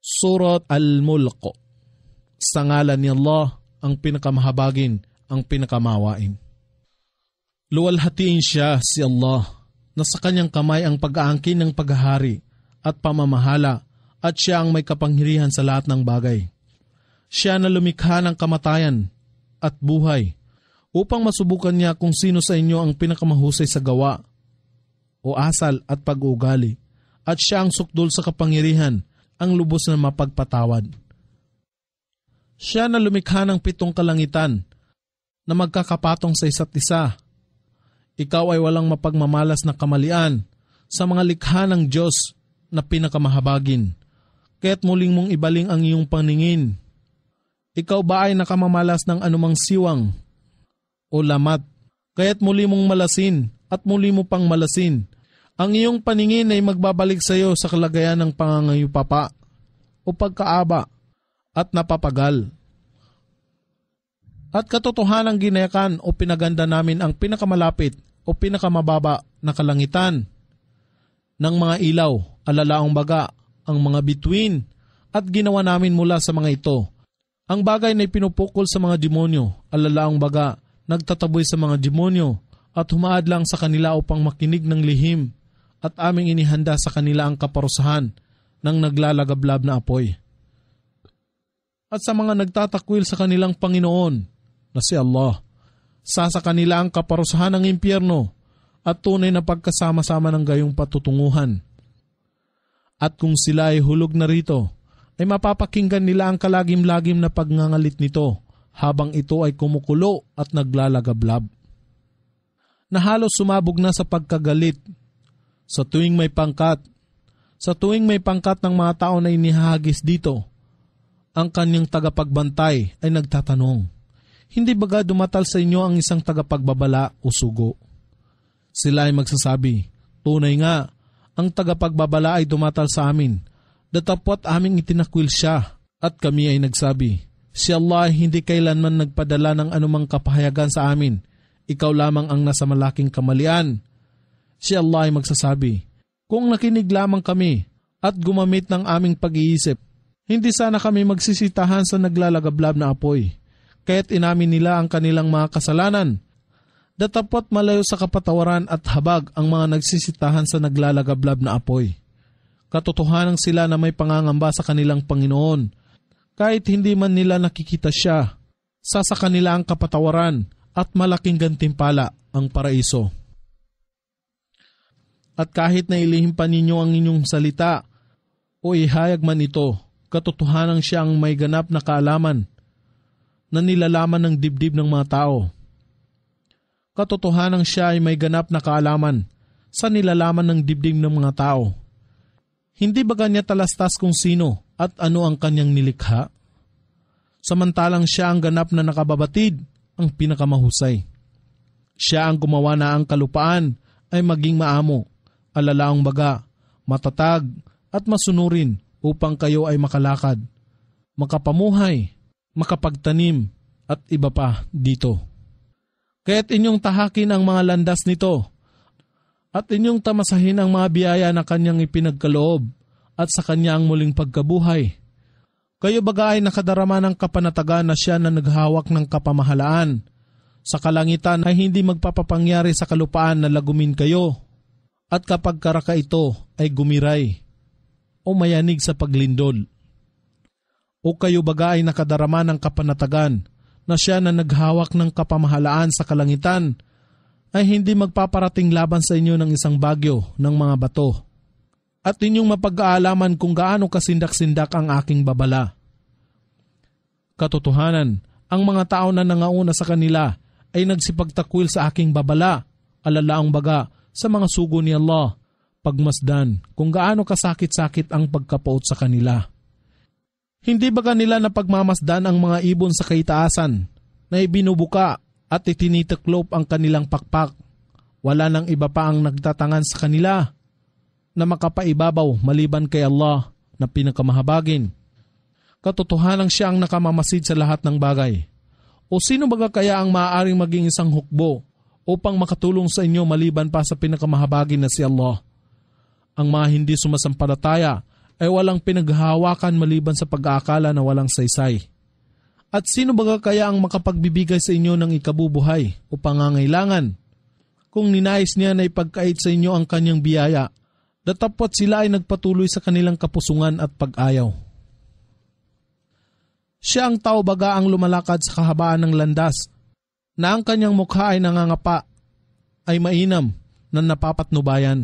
Surat Al-Mulk. Sa ngalan ni Allah, ang pinakamahabagin, ang pinakamawain. Luwalhatiin siya si Allah na sa kanyang kamay ang pag-aangkin ng paghahari at pamamahala at siya ang may kapangyarihan sa lahat ng bagay. Siya na lumikha ng kamatayan at buhay upang masubukan niya kung sino sa inyo ang pinakamahusay sa gawa o asal at pag-uugali at siya ang sukdul sa kapangyarihan, ang lubos na mapagpatawad. Siya na lumikha ng 7 kalangitan na magkakapatong sa isa't isa. Ikaw ay walang mapagmamalas na kamalian sa mga likha ng Diyos na pinakamahabagin, kaya't muling mong ibaling ang iyong paningin. Ikaw ba ay nakamamalas ng anumang siwang o lamat, kaya't muli mong malasin at muli mo pang malasin. Ang iyong paningin ay magbabalik sa iyo sa kalagayan ng pangangayupapa o pagkaaba at napapagal. At katotohanang ginayakan o pinaganda namin ang pinakamalapit o pinakamababa na kalangitan ng mga ilaw, alalaong baga, ang mga bituin, at ginawa namin mula sa mga ito ang bagay na pinupukol sa mga demonyo, alalaong baga, nagtataboy sa mga demonyo at humaad lang sa kanila upang makinig ng lihim, at aming inihanda sa kanila ang kaparusahan ng naglalagablab na apoy. At sa mga nagtatakwil sa kanilang Panginoon na si Allah, sa kanila ang kaparusahan ng impyerno at tunay na pagkasama-sama ng gayong patutunguhan. At kung sila ay hulog na rito, ay mapapakinggan nila ang kalagim-lagim na pagngangalit nito habang ito ay kumukulo at naglalagablab. Na halos sumabog na sa pagkagalit. Sa tuwing may pangkat ng mga tao na inihahagis dito, ang kanyang tagapagbantay ay nagtatanong, hindi baga dumatal sa inyo ang isang tagapagbabala o sugo? Sila ay magsasabi, tunay nga, ang tagapagbabala ay dumatal sa amin, datapwat aming itinakwil siya, at kami ay nagsabi, si Allah ay hindi kailanman nagpadala ng anumang kapahayagan sa amin, ikaw lamang ang nasa malaking kamalian. Si Allah ay magsasabi, kung nakinig lamang kami at gumamit ng aming pag-iisip, hindi sana kami magsisitahan sa naglalagablab na apoy, kaya't inamin nila ang kanilang mga kasalanan. Datapwat malayo sa kapatawaran at habag ang mga nagsisitahan sa naglalagablab na apoy. Katotohanan sila na may pangangamba sa kanilang Panginoon, kahit hindi man nila nakikita siya, sa kanila ang kapatawaran at malaking gantimpala ang paraiso. At kahit na ilihim pa ninyo ang inyong salita o ihayag man ito, katotohanan siya ang may ganap na kaalaman na nilalaman ng dibdib ng mga tao. Katotohanan siya ay may ganap na kaalaman sa nilalaman ng dibdib ng mga tao. Hindi ba kanya talastas kung sino at ano ang kanyang nilikha? Samantalang siya ang ganap na nakababatid, ang pinakamahusay. Siya ang gumawa na ang kalupaan ay maging maamo, alalaong baga, matatag at masunurin upang kayo ay makalakad, makapamuhay, makapagtanim at iba pa dito. Kaya't inyong tahakin ang mga landas nito at inyong tamasahin ang mga biyaya na kanyang ipinagkaloob at sa kanya ang muling pagkabuhay. Kayo baga ay nakadarama ng kapanatagan na siya na naghawak ng kapamahalaan. Sa kalangitan ay hindi magpapapangyari sa kalupaan na lagumin kayo. At kapag karaka ito ay gumiray o mayanig sa paglindol. O kayo baga ay nakadarama ng kapanatagan na siya na naghawak ng kapamahalaan sa kalangitan ay hindi magpaparating laban sa inyo ng isang bagyo ng mga bato. At inyong mapag-aalaman kung gaano kasindak-sindak ang aking babala. Katotohanan, ang mga tao na nangauna sa kanila ay nagsipagtakwil sa aking babala, alalaang baga sa mga sugo ni Allah, pagmasdan kung gaano kasakit-sakit ang pagkapaot sa kanila. Hindi ba kanila napagmamasdan ang mga ibon sa kaitaasan na ibinubuka at itinitiklop ang kanilang pakpak? Wala nang iba pa ang nagtatangan sa kanila na makapaibabaw maliban kay Allah na pinakamahabagin. Katotohanan siya ang nakamamasid sa lahat ng bagay. O sino baga kaya ang maaaring maging isang hukbo upang makatulong sa inyo maliban pa sa pinakamahabagin na si Allah? Ang mga hindi sumasampalataya ay walang pinaghahawakan maliban sa pag-aakala na walang saysay. At sino baga kaya ang makapagbibigay sa inyo ng ikabubuhay o pangangailangan? Kung ninais niya na ipagkait sa inyo ang kanyang biyaya, datapot sila ay nagpatuloy sa kanilang kapusungan at pag-ayaw. Siya ang tao baga ang lumalakad sa kahabaan ng landas, na ang kanyang mukha ay nangangapa, ay mainam na napapatnubayan.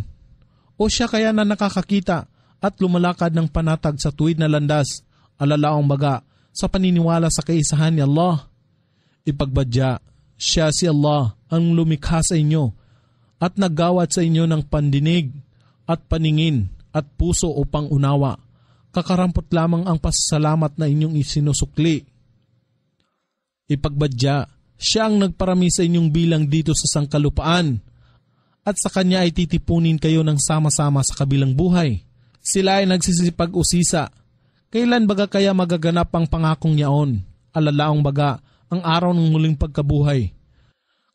O siya kaya na nakakakita at lumalakad ng panatag sa tuwid na landas, alalaong baga sa paniniwala sa kaisahan ni Allah. Ipagbadya, siya si Allah ang lumikha sa inyo at naggawat sa inyo ng pandinig at paningin at puso upang unawa. Kakarampot lamang ang pasasalamat na inyong isinusukli. Ipagbadya, siya ang nagparami sa inyong bilang dito sa sangkalupaan at sa kanya ay titipunin kayo ng sama-sama sa kabilang buhay. Sila ay nagsisipag-usisa. Kailan baga kaya magaganap ang pangakong yaon? Alalaong baga ang araw ng muling pagkabuhay.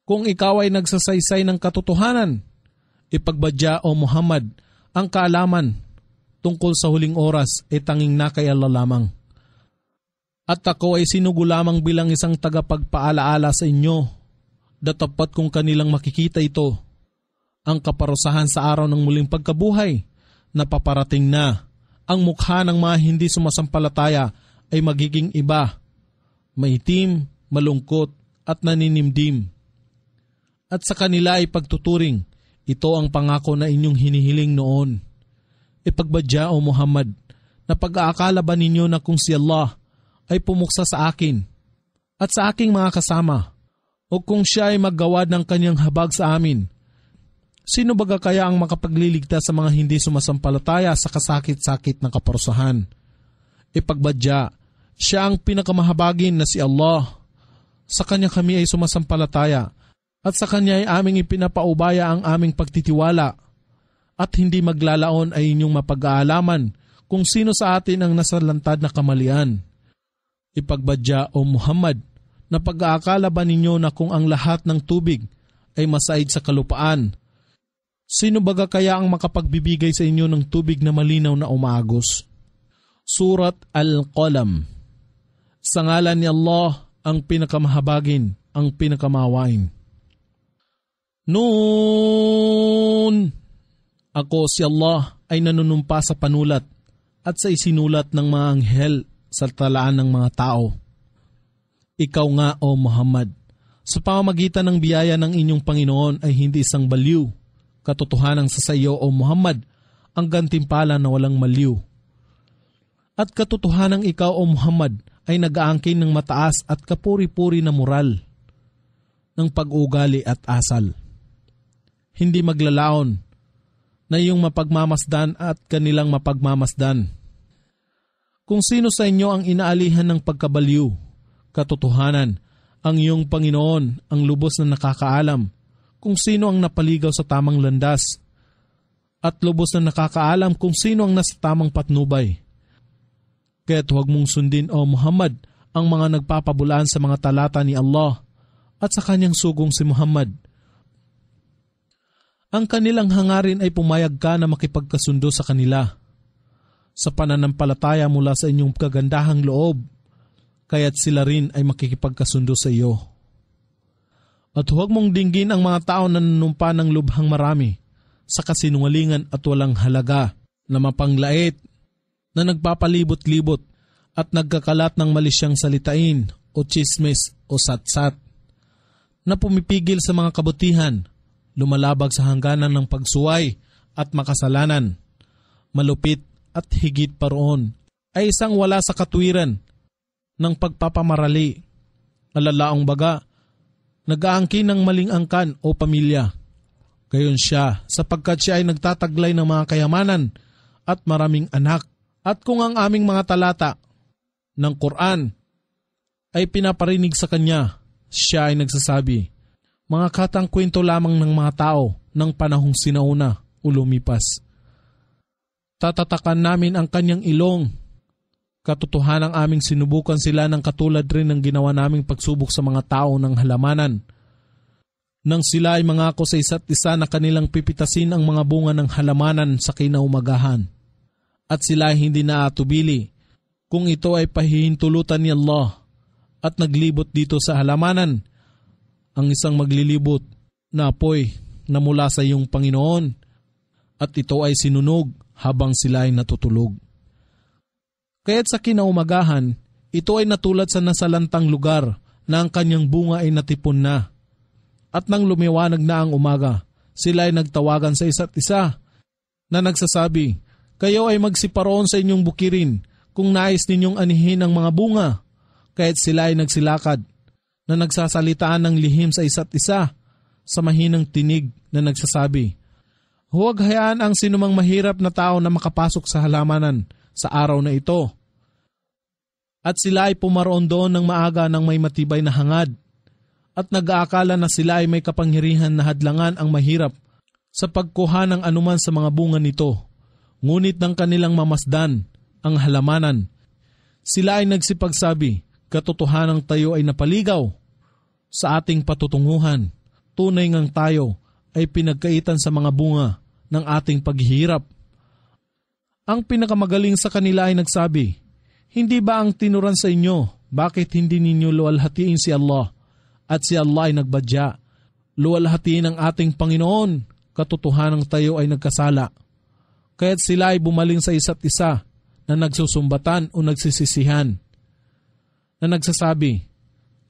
Kung ikaw ay nagsasaysay ng katotohanan, ipagbadya o Muhammad, ang kaalaman tungkol sa huling oras ay tanging na kay Allah lamang. At ako ay sinugo lamang bilang isang tagapagpaalaala sa inyo. Datapat kung kanilang makikita ito, ang kaparusahan sa araw ng muling pagkabuhay na paparating na. Ang mukha ng mga hindi sumasampalataya ay magiging iba, maitim, malungkot at naninimdim. At sa kanila ay pagtuturing, ito ang pangako na inyong hinihiling noon. Ipagbadya o Muhammad, na pag-aakala ba ninyo na kung si Allah ay pumuksa sa akin at sa aking mga kasama, o kung siya ay maggawad ng kanyang habag sa amin, sino baga kaya ang makapagliligtas sa mga hindi sumasampalataya sa kasakit-sakit na kaparusahan? Ipagbadya, siya ang pinakamahabagin na si Allah. Sa kanya kami ay sumasampalataya at sa kanya ay aming ipinapaubaya ang aming pagtitiwala at hindi maglalaon ay inyong mapag-aalaman kung sino sa atin ang nasalantad na kamalian. Ipagbadya o Muhammad, na pag-aakala ba ninyo na kung ang lahat ng tubig ay masaid sa kalupaan, sino baga kaya ang makapagbibigay sa inyo ng tubig na malinaw na umaagos? Surat Al-Qalam. Sa ngalan ni Allah, ang pinakamahabagin, ang pinakamahawain. Noon, ako si Allah ay nanunumpa sa panulat at sa isinulat ng mga anghel sa talaan ng mga tao. Ikaw nga o Muhammad, sa pamamagitan ng biyaya ng inyong Panginoon ay hindi isang baliw. Katotohanan sa iyo o Muhammad, ang gantimpala na walang maliw. At katotohanan ikaw o Muhammad ay nag-aangkin ng mataas at kapuri-puri na moral ng pag-ugali at asal. Hindi maglalaon na iyong mapagmamasdan at kanilang mapagmamasdan. Kung sino sa inyo ang inaalihan ng pagkabaliw, katotohanan, ang iyong Panginoon ang lubos na nakakaalam kung sino ang napaligaw sa tamang landas at lubos na nakakaalam kung sino ang nasa tamang patnubay. Kaya't huwag mong sundin o Muhammad ang mga nagpapabulaan sa mga talata ni Allah at sa kanyang sugong si Muhammad. Ang kanilang hangarin ay pumayag ka na makipagkasundo sa kanila sa pananampalataya mula sa inyong kagandahang loob, kaya't sila rin ay makikipagkasundo sa iyo. At huwag mong dinggin ang mga tao na nanumpa ng lubhang marami sa kasinungalingan at walang halaga na mapanglait, na nagpapalibot-libot at nagkakalat ng malisyang salitain o chismis o satsat, na pumipigil sa mga kabutihan, lumalabag sa hangganan ng pagsuway at makasalanan, malupit at higit pa roon, ay isang wala sa katwiran ng pagpapamarali, alalaong baga, nag-aangkin ng maling angkan o pamilya. Gayon siya, sapagkat siya ay nagtataglay ng mga kayamanan at maraming anak. At kung ang aming mga talata ng Quran ay pinaparinig sa kanya, siya ay nagsasabi, mga katang kwento lamang ng mga tao ng panahong sinauna o lumipas. Tatatakan namin ang kanyang ilong. Katotohanang aming sinubukan sila ng katulad rin ng ginawa naming pagsubok sa mga tao ng halamanan. Nang sila ay mangako sa isa't isa na kanilang pipitasin ang mga bunga ng halamanan sa kinaumagahan. at sila ay hindi naatubili kung ito ay pahihintulutan ni Allah at naglibot dito sa halamanan ang isang maglilibot na apoy na mula sa iyong Panginoon at ito ay sinunog habang sila ay natutulog. Kaya't sa kinaumagahan, ito ay natulad sa nasalantang lugar na ang kanyang bunga ay natipon na. At nang lumiwanag na ang umaga, sila ay nagtawagan sa isa't isa na nagsasabi, "Kayo ay magsiparoon sa inyong bukirin kung nais ninyong anihin ang mga bunga." Kaya't sila ay nagsilakad na nagsasalitaan ng lihim sa isa't isa sa mahinang tinig na nagsasabi, "Huwag hayaan ang sinumang mahirap na tao na makapasok sa halamanan sa araw na ito." At sila ay pumaroon doon ng maaga ng may matibay na hangad at nag-aakala na sila ay may kapangyarihan na hadlangan ang mahirap sa pagkuha ng anuman sa mga bunga nito. Ngunit ng kanilang mamasdan ang halamanan, sila ay nagsipagsabi, "Katotohanang tayo ay napaligaw sa ating patutunguhan. Tunay ngang tayo ay pinagkaitan sa mga bunga ng ating paghihirap." Ang pinakamagaling sa kanila ay nagsabi, "Hindi ba ang tinuran sa inyo, bakit hindi ninyo luwalhatiin si Allah?" At si Allah ay nagbadya, "Luwalhatiin ang ating Panginoon, katotohanang tayo ay nagkasala." Kaya't sila ay bumaling sa isa't isa na nagsusumbatan o nagsisisihan, na nagsasabi,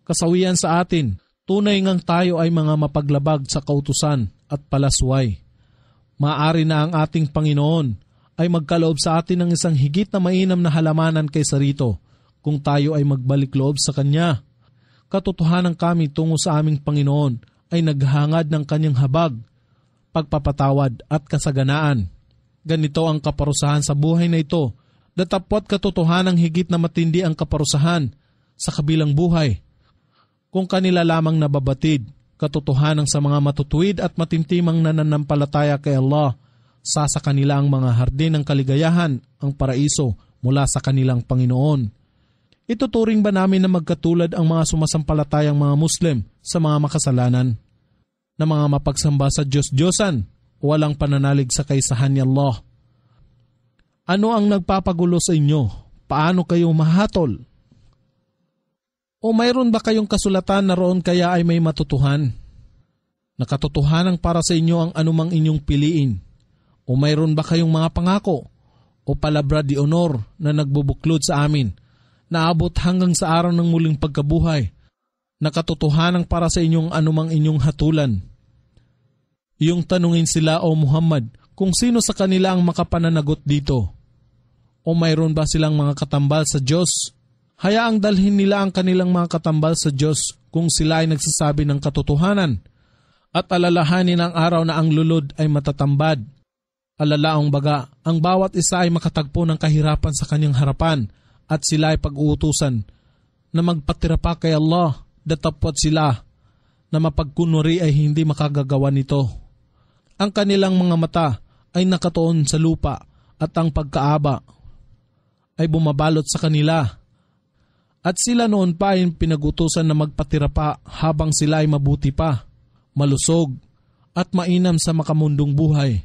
"Kasawian sa atin, tunay ngang tayo ay mga mapaglabag sa kautusan at palasway. Maaari na ang ating Panginoon ay magkaloob sa atin ng isang higit na mainam na halamanan kaysa rito kung tayo ay magbalik loob sa Kanya. Katotohanan kami tungo sa aming Panginoon ay naghangad ng Kanyang habag, pagpapatawad at kasaganaan. Ganito ang kaparusahan sa buhay na ito, datapwat katotohanang higit na matindi ang kaparusahan sa kabilang buhay. Kung kanila lamang nababatid, katotohanan sa mga matutuwid at matimtimang nananampalataya kay Allah, sa kanila ang mga hardin ng kaligayahan, ang paraiso mula sa kanilang Panginoon. Ituturing ba namin na magkatulad ang mga sumasampalatayang mga Muslim sa mga makasalanan, na mga mapagsamba sa Diyos-Diyosan o walang pananalig sa kaisahan ni Allah? Ano ang nagpapagulo sa inyo? Paano kayo mahatol? O mayroon ba kayong kasulatan na roon kaya ay may matutuhan? Nakatotohanang para sa inyo ang anumang inyong piliin? O mayroon ba kayong mga pangako o palabra di honor na nagbubuklod sa amin, naabot hanggang sa araw ng muling pagkabuhay, nakatotohanang para sa inyong anumang inyong hatulan? Iyong tanungin sila, O Muhammad, kung sino sa kanila ang makapananagot dito. O mayroon ba silang mga katambal sa Diyos? Hayaang dalhin nila ang kanilang mga katambal sa Diyos kung sila ay nagsasabi ng katotohanan. At alalahanin ang araw na ang lulod ay matatambad. Alalaong baga, ang bawat isa ay makatagpo ng kahirapan sa kanyang harapan at sila ay pag-uutusan na magpatira pa kay Allah, datapwat sila na mapagkunwari ay hindi makagagawa nito. Ang kanilang mga mata ay nakatuon sa lupa at ang pagkaaba ay bumabalot sa kanila. At sila noon pa ay pinagutusan na magpatira pa habang sila ay mabuti pa, malusog at mainam sa makamundong buhay.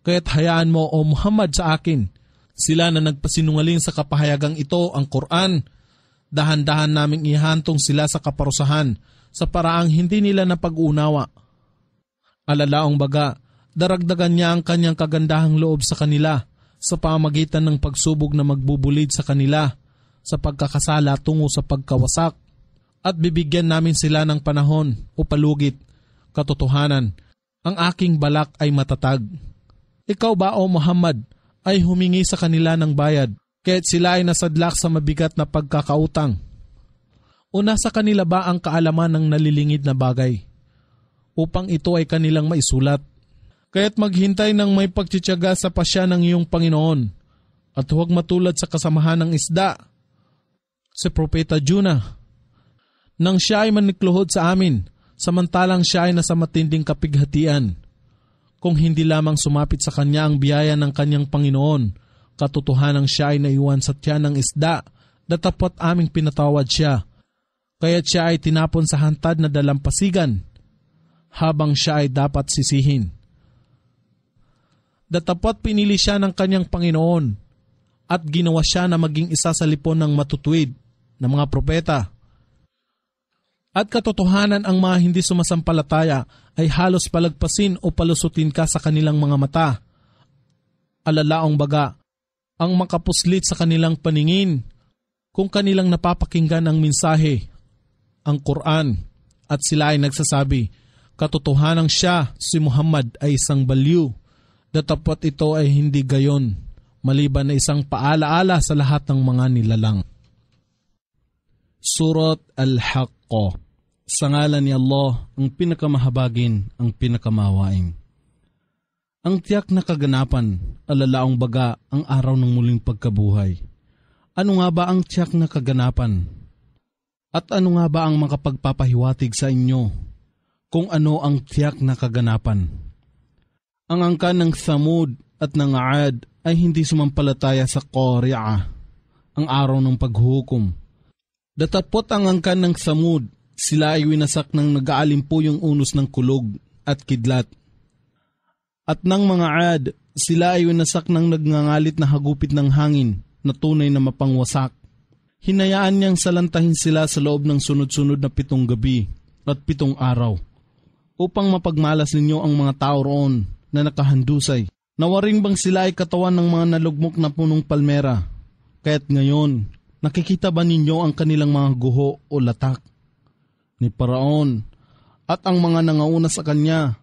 Kaya't hayaan mo, O Muhammad, sa akin sila na nagpasinungaling sa kapahayagang ito, ang Quran. Dahan-dahan naming ihantong sila sa kaparusahan sa paraang hindi nila napag-unawa. Alalaong baga, daragdagan niya ang kanyang kagandahang loob sa kanila sa pamagitan ng pagsubog na magbubulid sa kanila sa pagkakasala tungo sa pagkawasak, at bibigyan namin sila ng panahon o palugit. Katotohanan, ang aking balak ay matatag. Ikaw ba, O Muhammad, ay humingi sa kanila ng bayad, kaya't sila ay nasadlak sa mabigat na pagkakautang? O nasa kanila ba ang kaalaman ng nalilingid na bagay, upang ito ay kanilang maisulat? Kaya't maghintay ng may pagtitiyaga sa pasya ng iyong Panginoon, at huwag matulad sa kasamahan ng isda, si Propeta Jonah, nang siya ay manikluhod sa amin, samantalang siya ay nasa matinding kapighatian. Kung hindi lamang sumapit sa kanya ang biyaya ng kanyang Panginoon, katotohanang siya ay naiwan sa tiyan ng isda, datapwat aming pinatawad siya. Kaya't siya ay tinapon sa hantad na dalampasigan, habang siya ay dapat sisihin. Datapwat pinili siya ng kanyang Panginoon, at ginawa siya na maging isa sa lipon ng matutuwid na mga propeta. At katotohanan ang mga hindi sumasampalataya ay halos palagpasin o palusutin ka sa kanilang mga mata. Alalaong baga, ang makapuslit sa kanilang paningin kung kanilang napapakinggan ang mensahe, ang Quran, at sila ay nagsasabi, katotohanan siya, si Muhammad ay isang baliw, datapot ito ay hindi gayon, maliban na isang paalaala sa lahat ng mga nilalang. Surat Al-Haqqah. Sa ngalan ni Allah, ang pinakamahabagin, ang pinakamahawain. Ang tiyak na kaganapan, alalaong baga ang araw ng muling pagkabuhay. Ano nga ba ang tiyak na kaganapan? At ano nga ba ang makapagpapahiwatig sa inyo kung ano ang tiyak na kaganapan? Ang angkan ng Thamud at ng Aad ay hindi sumampalataya sa Qari'ah, ang araw ng paghuhukom. Datapot ang angkan ng Thamud, sila ay winasak ng nag-aalimpo yung unos ng kulog at kidlat. At ng mga Aad, sila ay winasak ng nagngangalit na hagupit ng hangin na tunay na mapangwasak. Hinayaan niyang salantahin sila sa loob ng sunod-sunod na 7 gabi at 7 araw upang mapagmalas ninyo ang mga tao roon na nakahandusay. Nawaring bang sila ay katawan ng mga nalugmok na punong palmera? Kaya't ngayon, nakikita ba ninyo ang kanilang mga guho o latak? Ni Paraon at ang mga nangauna sa kanya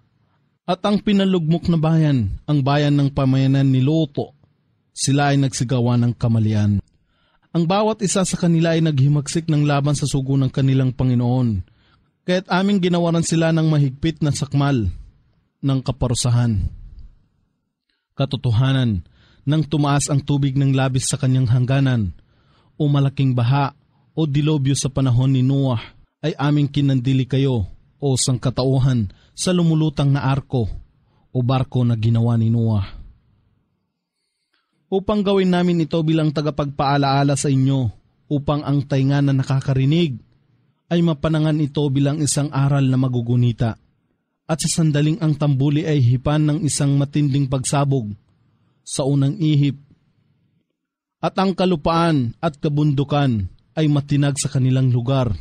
at ang pinalugmok na bayan, ang bayan ng pamayanan ni Luto, sila ay nagsigawa ng kamalian. Ang bawat isa sa kanila ay naghimagsik ng laban sa sugo ng kanilang Panginoon, kaya't aming ginawaran sila ng mahigpit na sakmal ng kaparusahan. Katotohanan, nang tumaas ang tubig ng labis sa kanyang hangganan, o malaking baha o dilobyo sa panahon ni Noah, ay aming kinandili kayo o sangkatauhan sa lumulutang na arko o barko na ginawa ni Noah. Upang gawin namin ito bilang tagapagpaalaala sa inyo, upang ang tainga na nakakarinig ay mapanangan ito bilang isang aral na magugunita, at sa sandaling ang tambuli ay hipan ng isang matinding pagsabog sa unang ihip, at ang kalupaan at kabundukan ay matinag sa kanilang lugar,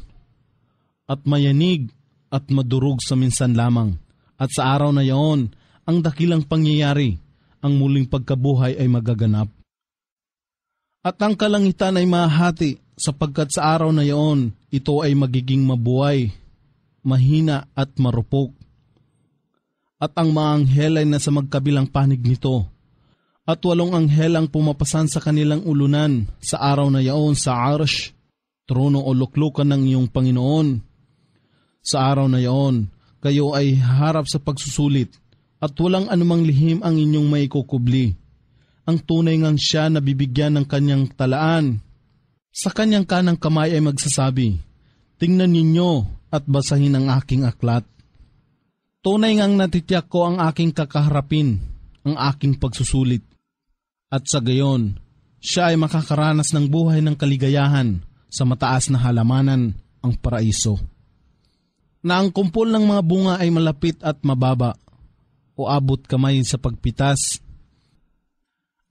at mayanig at madurog sa minsan lamang. At sa araw na yaon, ang dakilang pangyayari, ang muling pagkabuhay ay magaganap. At ang kalangitan ay mahati, sapagkat sa araw na yaon, ito ay magiging mabuhay, mahina at marupok. At ang mga anghel ay nasa magkabilang panig nito. At 8 anghel ang pumapasan sa kanilang ulunan sa araw na yaon sa Arsh, trono o luklukan ng iyong Panginoon. Sa araw na yaon, kayo ay harap sa pagsusulit at walang anumang lihim ang inyong maikukubli. Ang tunay ngang siya na bibigyan ng kanyang talaan. Sa kanyang kanang kamay ay magsasabi, tingnan ninyo at basahin ang aking aklat. Tunay ngang natitiyak ko ang aking kakaharapin, ang aking pagsusulit. At sa gayon, siya ay makakaranas ng buhay ng kaligayahan sa mataas na halamanan, ang paraiso. Na ang kumpol ng mga bunga ay malapit at mababa, o abot kamay sa pagpitas.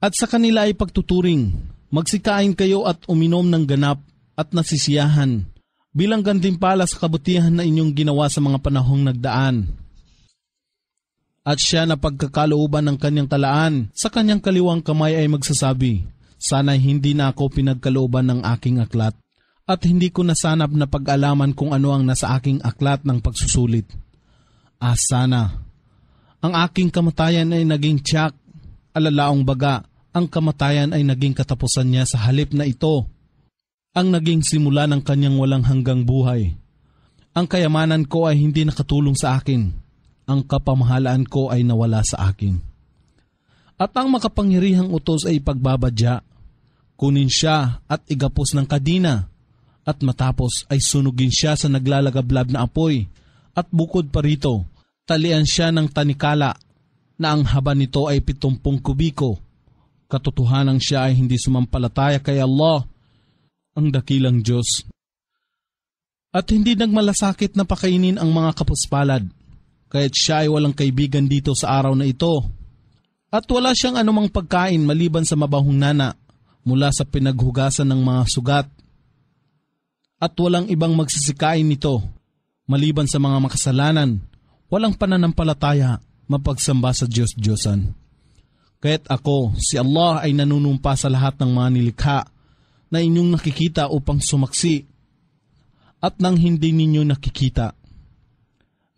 At sa kanila ay pagtuturing, magsikain kayo at uminom ng ganap at nasisiyahan, bilang gantimpala sa kabutihan na inyong ginawa sa mga panahong nagdaan. At siya na pagkakalooban ng kanyang talaan, sa kanyang kaliwang kamay ay magsasabi, sana'y hindi na ako pinagkalooban ng aking aklat, at hindi ko nasanap na pag-alaman kung ano ang nasa aking aklat ng pagsusulit. Sana, ang aking kamatayan ay naging tiyak, alalaong baga, ang kamatayan ay naging katapusan niya sa halip na ito, ang naging simula ng kanyang walang hanggang buhay. Ang kayamanan ko ay hindi nakatulong sa akin, ang kapamahalaan ko ay nawala sa akin. At ang makapangyarihang utos ay pagbabadya, kunin siya at igapos ng kadina, at matapos ay sunugin siya sa naglalagablab na apoy, at bukod pa rito, talian siya ng tanikala na ang haba nito ay 70 kubiko. Katotohanan siya ay hindi sumampalataya kay Allah, ang dakilang Diyos. At hindi nagmalasakit na pakainin ang mga kapuspalad, kaya't siya ay walang kaibigan dito sa araw na ito. At wala siyang anumang pagkain maliban sa mabahong nana, mula sa pinaghugasan ng mga sugat. At walang ibang magsisikain nito, maliban sa mga makasalanan, walang pananampalataya, mapagsamba sa Diyos-Diyosan. Kaya't ako, si Allah ay nanunumpa sa lahat ng mga nilikha na inyong nakikita upang sumaksi at nang hindi ninyo nakikita.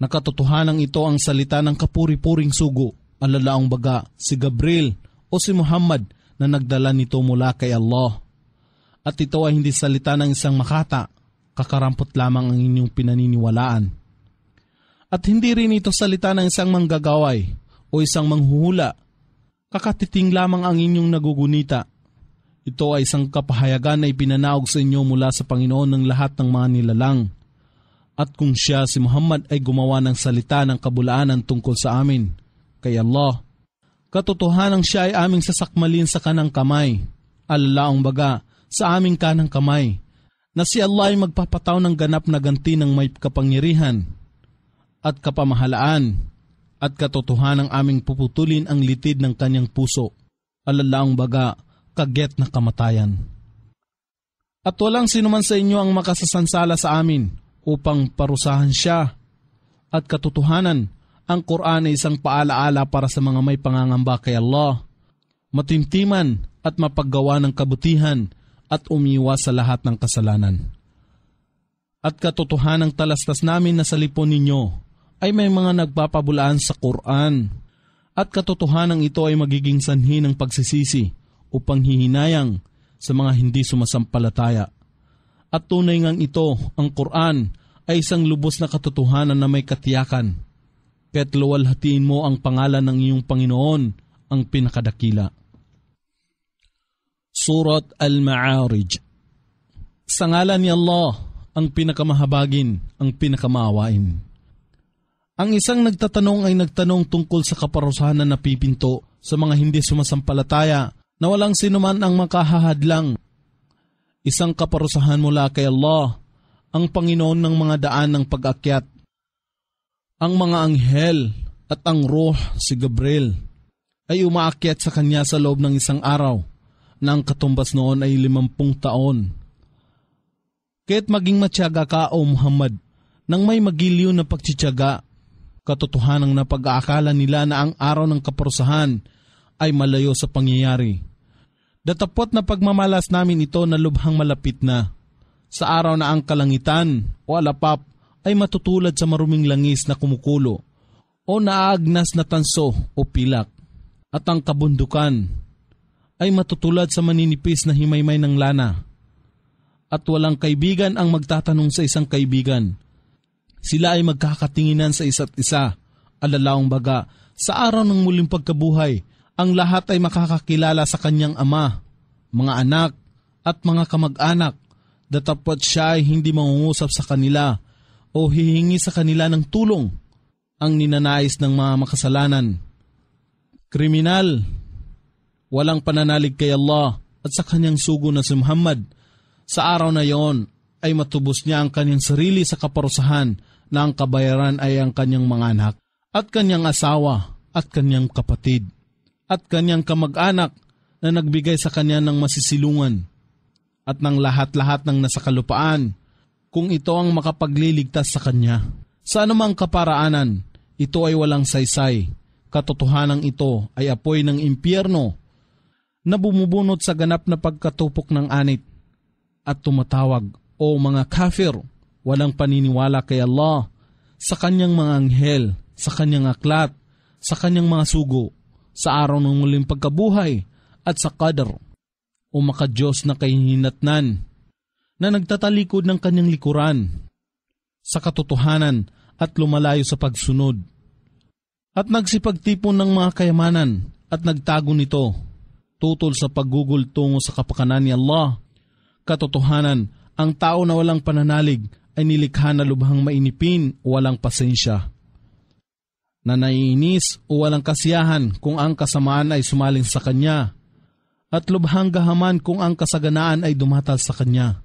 Nakatotohanan ito ang salita ng kapuri-puring sugo, alalaong baga, si Gabriel o si Muhammad na nagdala nito mula kay Allah. At ito ay hindi salita ng isang makata, kakarampot lamang ang inyong pinaniniwalaan. At hindi rin ito salita ng isang manggagaway o isang manghuhula, kakatiting lamang ang inyong nagugunita. Ito ay isang kapahayagan na ipinanaog sa inyo mula sa Panginoon ng lahat ng mga nilalang. At kung siya, si Muhammad, ay gumawa ng salita ng kabulaanan tungkol sa amin, kay Allah, katotohanang siya ay aming sasakmalin sa kanang kamay, alalaong baga, sa aming kanang kamay, na si Allah ay magpapataw ng ganap na ganti ng may kapangyarihan at kapamahalaan, at katotohanang aming puputulin ang litid ng kanyang puso, alalaong baga, kagyat na kamatayan. At walang sinuman sa inyo ang makasasansala sa amin upang parusahan siya. At katotohanan, ang Quran ay isang paalaala para sa mga may pangangamba kay Allah, matimtiman at mapaggawa ng kabutihan at umiwas sa lahat ng kasalanan. At katotohanang talastas namin na sa lipon ninyo ay may mga nagpapabulaan sa Quran. At katotohanang ito ay magiging sanhi ng pagsisisi upang hihinayang sa mga hindi sumasampalataya. At tunay ngang ito, ang Quran, ay isang lubos na katotohanan na may katiyakan. Kaya't luwalhatiin mo ang pangalan ng iyong Panginoon, ang pinakadakila. Surat Al-Ma'arij. Sa ngalan ni Allah, ang pinakamahabagin, ang pinakamaawain. Ang isang nagtatanong ay nagtanong tungkol sa kaparusahan na napipinto sa mga hindi sumasampalataya na walang sinuman ang makahahadlang. Isang kaparusahan mula kay Allah, ang Panginoon ng mga daan ng pag-akyat. Ang mga anghel at ang ruh, si Gabriel, ay umaakyat sa kanya sa loob ng isang araw na ang katumbas noon ay 50 taon. Kaya't maging matyaga ka, O Muhammad, nang may magiliw na pagtsityaga, katotohanang napag-aakala nila na ang araw ng kaparusahan ay malayo sa pangyayari. Datapot na pagmamalas namin ito na lubhang malapit na, sa araw na ang kalangitan o alapap ay matutulad sa maruming langis na kumukulo o naagnas na tanso o pilak, at ang kabundukan ay matutulad sa maninipis na himaymay ng lana. At walang kaibigan ang magtatanong sa isang kaibigan. Sila ay magkakatinginan sa isa't isa, alalaong baga, sa araw ng muling pagkabuhay, ang lahat ay makakakilala sa kanyang ama, mga anak, at mga kamag-anak, datapot siya ay hindi mangungusap sa kanila o hihingi sa kanila ng tulong, ang ninanais ng mga makasalanan. Kriminal, walang pananalig kay Allah at sa kanyang sugo na si Muhammad, sa araw na yon ay matubos niya ang kanyang sarili sa kaparusahan na ang kabayaran ay ang kanyang mga anak at kanyang asawa at kanyang kapatid at kanyang kamag-anak na nagbigay sa kanya ng masisilungan at ng lahat-lahat ng nasa kalupaan kung ito ang makapagliligtas sa kanya. Sa anumang kaparaanan, ito ay walang saysay. Katotohanang ito ay apoy ng impyerno na bumubunot sa ganap na pagkatupok ng anit at tumatawag, O mga kafir, walang paniniwala kay Allah, sa kanyang mga anghel, sa kanyang aklat, sa kanyang mga sugo, sa araw ng muling pagkabuhay, at sa qadr, o makadiyos na kahihinatnan, na nagtatalikod ng kanyang likuran, sa katotohanan at lumalayo sa pagsunod, at nagsipagtipon ng mga kayamanan at nagtago nito, tutol sa paggugol tungo sa kapakanan ni Allah. Katotohanan, ang tao na walang pananalig ay nilikha na lubhang mainipin o walang pasensya, na naiinis o walang kasiyahan kung ang kasamaan ay sumaling sa kanya, at lubhang gahaman kung ang kasaganaan ay dumatal sa kanya,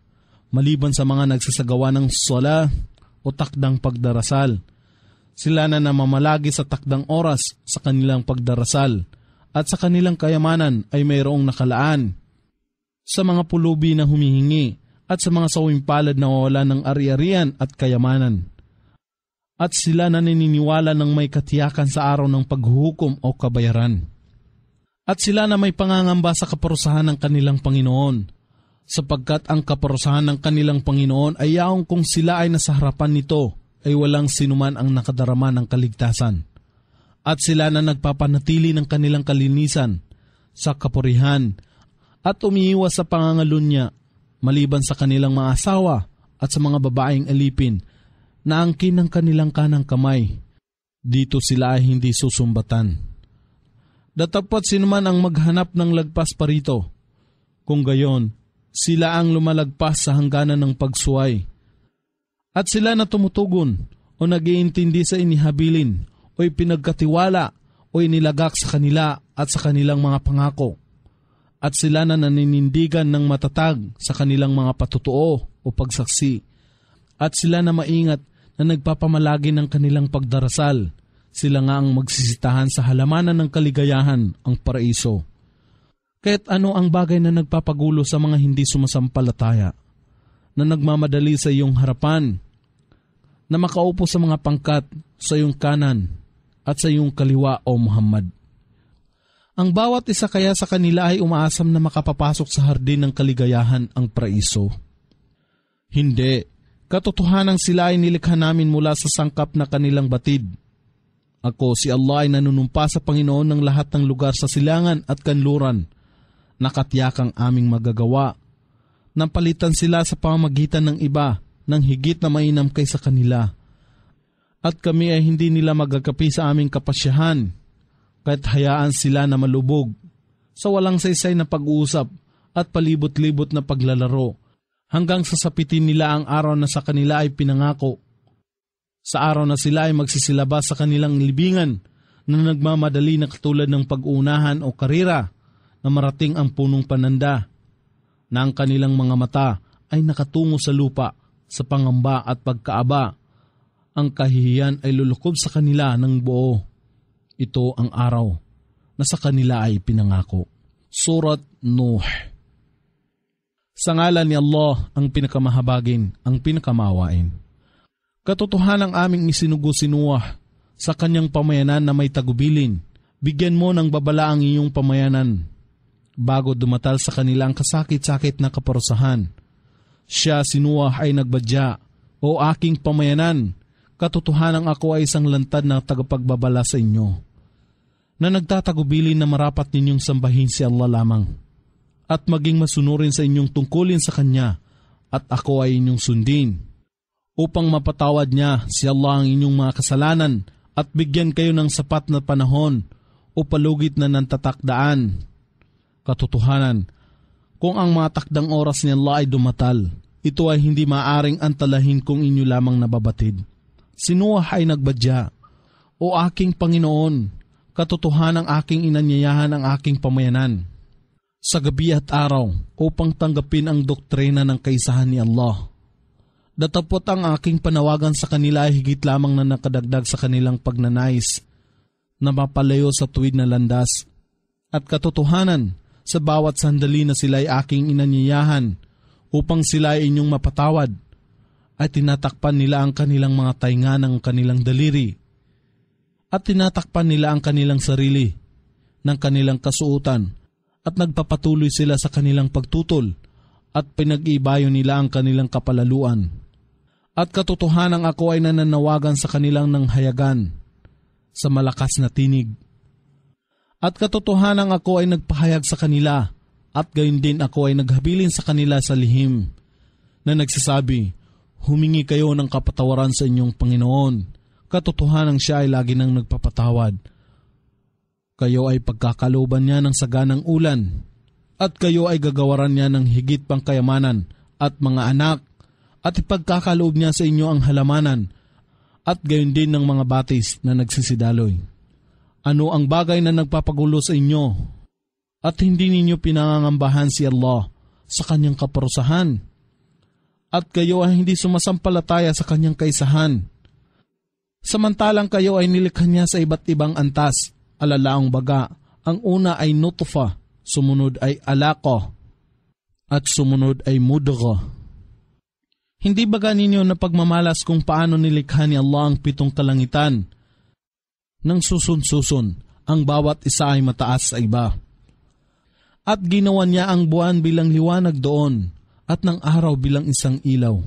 maliban sa mga nagsasagawa ng sala o takdang pagdarasal. Sila na namamalagi sa takdang oras sa kanilang pagdarasal, at sa kanilang kayamanan ay mayroong nakalaan. sa mga pulubi na humihingi at sa mga sawing palad na wala ng ari-arian at kayamanan. At sila na naniniwala ng may katiyakan sa araw ng paghuhukom o kabayaran. At sila na may pangangamba sa kaparusahan ng kanilang Panginoon, sapagkat ang kaparusahan ng kanilang Panginoon ay yaong kung sila ay nasa harapan nito ay walang sinuman ang nakadarama ng kaligtasan. At sila na nagpapanatili ng kanilang kalinisan sa kapurihan at umiiwas sa pangangalunya maliban sa kanilang mga asawa at sa mga babaeng alipin na angkin ng kanilang kanang kamay. Dito sila ay hindi susumbatan. Datapot sinuman ang maghanap ng lagpas parito. Kung gayon, sila ang lumalagpas sa hangganan ng pagsuway. At sila na tumutugon o nag-iintindi sa inihabilin o ipinagkatiwala o inilagak sa kanila at sa kanilang mga pangako. At sila na naninindigan ng matatag sa kanilang mga patutuo o pagsaksi. At sila na maingat na nagpapamalagi ng kanilang pagdarasal. Sila nga ang magsisitahan sa halamanan ng kaligayahan, ang paraiso. Kahit ano ang bagay na nagpapagulo sa mga hindi sumasampalataya, na nagmamadali sa iyong harapan, na makaupo sa mga pangkat sa iyong kanan at sa iyong kaliwa, O Muhammad. Ang bawat isa kaya sa kanila ay umaasam na makapapasok sa hardin ng kaligayahan, ang paraiso. Hindi, katotohanan sila ay nilikha namin mula sa sangkap na kanilang batid. Ako, si Allah, ay nanunumpa sa Panginoon ng lahat ng lugar sa silangan at kanluran. Nakatiyakang aming magagawa. Napalitan sila sa pamamagitan ng iba ng higit na mainam kaysa kanila. At kami ay hindi nila magagapi sa aming kapasyahan, kahit hayaan sila na malubog sa walang saysay na pag-uusap at palibot-libot na paglalaro hanggang sasapitin nila ang araw na sa kanila ay pinangako. Sa araw na sila ay magsisilabas sa kanilang libingan na nagmamadali na katulad ng pag-uunahan o karira na marating ang punong pananda, na ang kanilang mga mata ay nakatungo sa lupa sa pangamba at pagkaaba. Ang kahihiyan ay lulukob sa kanila ng buo. Ito ang araw na sa kanila ay pinangako. Surat Nuh. Sa ngalan ni Allah, ang pinakamahabagin, ang pinakamaawain. Katotohanan ang aming isinugo-sinuwah sa kanyang pamayanan na may tagubilin. Bigyan mo ng babala ang iyong pamayanan bago dumatal sa kanilang kasakit-sakit na kaparusahan. Siya sinuwah ay nagbadya, O aking pamayanan, katotohanan ako ay isang lantad na tagapagbabala sa inyo, na nagtatagubilin na marapat ninyong sambahin si Allah lamang, at maging masunurin sa inyong tungkulin sa Kanya, at ako ay inyong sundin, upang mapatawad niya si Allah ang inyong mga kasalanan, at bigyan kayo ng sapat na panahon, o palugit na nantatakdaan. Katotohanan, kung ang mga takdang oras ni Allah ay dumatal, ito ay hindi maaring antalahin kung inyo lamang nababatid. Sinuwah ay nagbadya, O aking Panginoon, katotohanan ang aking inanyayahan ang aking pamayanan sa gabi at araw upang tanggapin ang doktrina ng kaisahan ni Allah. Datapot ang aking panawagan sa kanila ay higit lamang na nakadagdag sa kanilang pagnanais na mapalayo sa tuwid na landas. At katotohanan, sa bawat sandali na sila ay aking inanyayahan upang sila ay inyong mapatawad, ay tinatakpan nila ang kanilang mga tainga ng kanilang daliri at tinatakpan nila ang kanilang sarili ng kanilang kasuotan at nagpapatuloy sila sa kanilang pagtutol at pinag-iibayo nila ang kanilang kapalaluan. At katotohanan ako ay nananawagan sa kanilang ng hayagan sa malakas na tinig. At katotohanan ako ay nagpahayag sa kanila at gayon din ako ay naghabilin sa kanila sa lihim na nagsasabi, humingi kayo ng kapatawaran sa inyong Panginoon. Katotohanan siya ay lagi nang nagpapatawad. Kayo ay pagkakalooban niya ng saganang ulan, at kayo ay gagawaran niya ng higit pang kayamanan at mga anak, at ipagkakaloob niya sa inyo ang halamanan, at gayon din ng mga batis na nagsisidaloy. Ano ang bagay na nagpapagulo sa inyo, at hindi ninyo pinangangambahan si Allah sa kanyang kaparusahan, at kayo ay hindi sumasampalataya sa kanyang kaisahan. Samantalang kayo ay nilikha niya sa iba't ibang antas, alalaang baga. Ang una ay nutfa, sumunod ay alaqah, at sumunod ay mudghah. Hindi baga ninyo na pagmamalas kung paano nilikha ni Allah ang 7 kalangitan? Nang susun-susun, ang bawat isa ay mataas sa iba. At ginawa niya ang buwan bilang liwanag doon at ng araw bilang isang ilaw.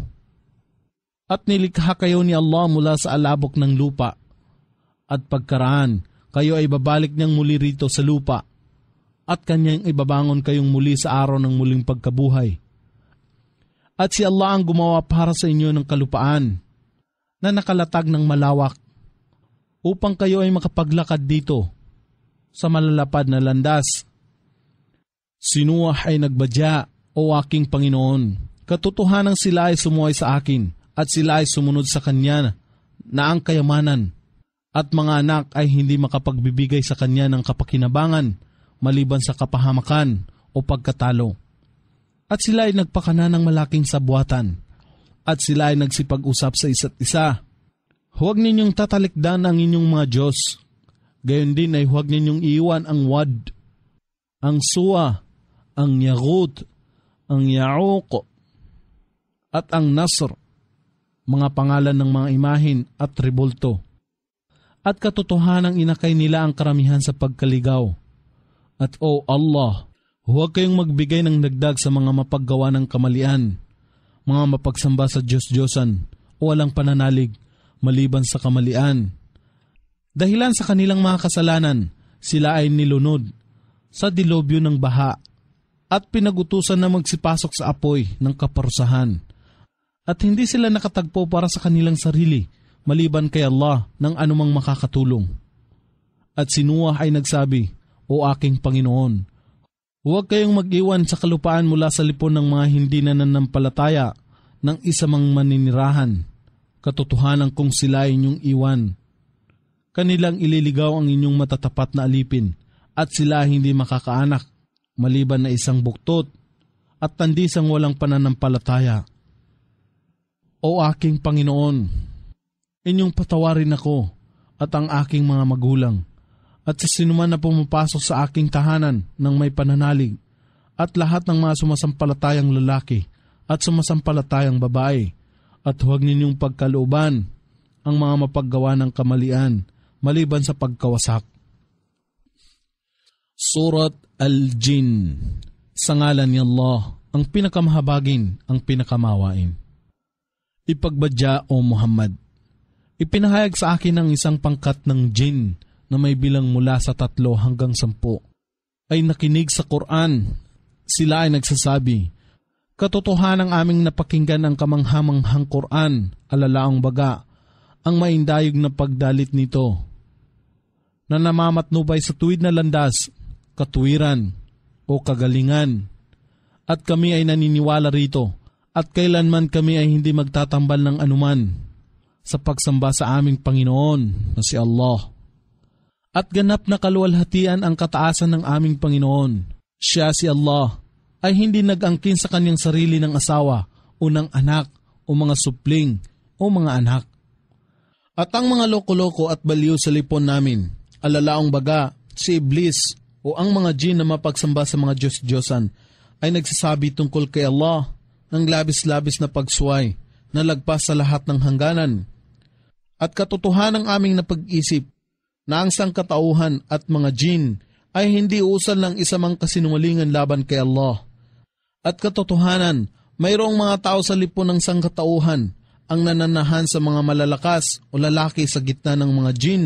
At nilikha kayo ni Allah mula sa alabok ng lupa. At pagkaraan, kayo ay babalik niyang muli rito sa lupa. At kanyang ibabangon kayong muli sa araw ng muling pagkabuhay. At si Allah ang gumawa para sa inyo ng kalupaan na nakalatag ng malawak upang kayo ay makapaglakad dito sa malalapad na landas. Si Noah ay nagbadya, O aking Panginoon, katotohanang sila ay sumuway sa akin at sila ay sumunod sa kanya na ang kayamanan at mga anak ay hindi makapagbibigay sa kanya ng kapakinabangan maliban sa kapahamakan o pagkatalo. At sila ay nagpakana ng malaking sabwatan at sila ay nagsipag-usap sa isa't isa. Huwag ninyong tatalikdan ang inyong mga Diyos. Gayon din ay huwag ninyong iiwan ang Wad, ang Suwa, ang Yaghut, ang Ya'uq, at ang Nasr, mga pangalan ng mga imahin at rebulto. At katotohanang inakay nila ang karamihan sa pagkaligaw. At O Allah, huwag kayong magbigay ng dagdag sa mga mapaggawa ng kamalian, mga mapagsamba sa Diyos-Diyosan o walang pananalig maliban sa kamalian. Dahilan sa kanilang mga kasalanan, sila ay nilunod sa dilobyo ng baha at pinagutusan na magsipasok sa apoy ng kaparusahan. At hindi sila nakatagpo para sa kanilang sarili, maliban kay Allah ng anumang makakatulong. At si Noah ay nagsabi, O aking Panginoon, huwag kayong mag-iwan sa kalupaan mula sa lipon ng mga hindi nananampalataya ng isa mang maninirahan. Katotohanan kung sila ay inyong iwan. Kanilang ililigaw ang inyong matatapat na alipin at sila hindi makakaanak maliban na isang buktot at tandisang walang pananampalataya. O aking Panginoon, inyong patawarin ako at ang aking mga magulang at sa sinuman na pumapasok sa aking tahanan ng may pananalig at lahat ng mga sumasampalatayang lalaki at sumasampalatayang babae at huwag ninyong pagkalooban ang mga mapaggawa ng kamalian maliban sa pagkawasak. Surat Al-Jin. Sa ngalan ni Allah, ang pinakamahabagin, ang pinakamawain. Ipagbadya, O Muhammad. Ipinahayag sa akin ang isang pangkat ng jin na may bilang mula sa 3 hanggang 10 ay nakinig sa Quran. Sila ay nagsasabi, Katotohanang aming napakinggan ang kamanghamanghang Quran, alalaang baga, ang maindayog na pagdalit nito, na namamatnubay sa tuwid na landas, katuwiran o kagalingan. At kami ay naniniwala rito at kailanman kami ay hindi magtatambal ng anuman sa pagsamba sa aming Panginoon na si Allah. At ganap na kaluwalhatian ang kataasan ng aming Panginoon. Siya si Allah ay hindi nag-angkin sa kanyang sarili ng asawa o ng anak o mga supling o mga anak. At ang mga loko-loko at baliw sa lipon namin, alalaong baga, si Iblis o ang mga jin na mapagsamba sa mga Diyos-Diyosan ay nagsasabi tungkol kay Allah ng labis-labis na pagsuway na lagpas sa lahat ng hangganan. At katotohanang aming napag-isip na ang sangkatauhan at mga jin ay hindi usal ng isa mang kasinungalingan laban kay Allah. At katotohanan, mayroong mga tao sa lipon ng sangkatauhan ang nananahan sa mga malalakas o lalaki sa gitna ng mga jin.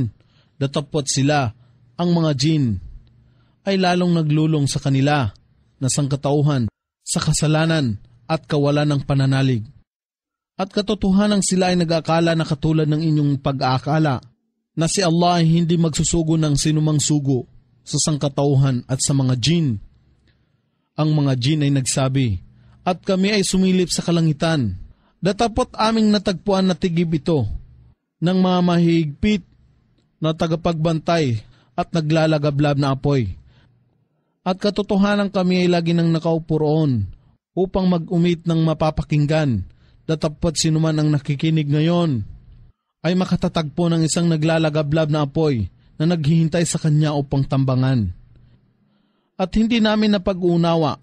Datapot sila, ang mga jin, ay lalong naglulong sa kanila na sangkatauhan sa kasalanan at kawalan ng pananalig. At katotohanang sila ay nag-akala na katulad ng inyong pag-aakala na si Allah ay hindi magsusugo ng sinumang sugo sa sangkatauhan at sa mga jin. Ang mga jin ay nagsabi, at kami ay sumilip sa kalangitan. Datapot aming natagpuan na tigib ito ng mga mahigpit na tagapagbantay at naglalagablab na apoy. At katotohanan kami ay lagi nang nakaupo roon upang mag-umit ng mapapakinggan. Datapot sinuman ang nakikinig ngayon ay makatatagpo ng isang naglalagablab na apoy na naghihintay sa kanya upang tambangan. At hindi namin napag-uunawa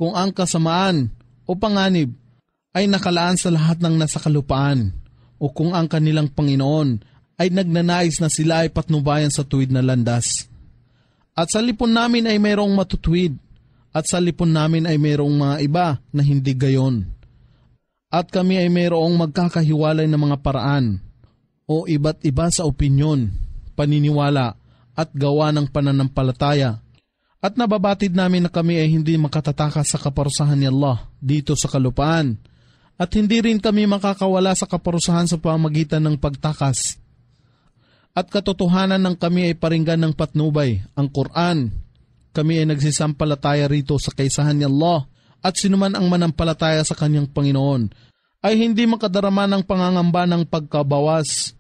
kung ang kasamaan o panganib ay nakalaan sa lahat ng nasa kalupaan, o kung ang kanilang Panginoon ay nagnanais na sila ay patnubayan sa tuwid na landas. At sa lipon namin ay mayroong matutuwid, at sa lipon namin ay mayroong mga iba na hindi gayon. At kami ay mayroong magkakahiwalay na mga paraan, o iba't iba sa opinyon, paniniwala, at gawa ng pananampalataya. At nababatid namin na kami ay hindi makatatakas sa kaparusahan ni Allah dito sa kalupaan, at hindi rin kami makakawala sa kaparusahan sa pamagitan ng pagtakas. At katotohanan ng kami ay paringgan ng patnubay, ang Quran. Kami ay nagsisampalataya rito sa kaisahan ni Allah, at sinuman ang manampalataya sa kanyang Panginoon ay hindi makadarama ng pangangamba ng pagkabawas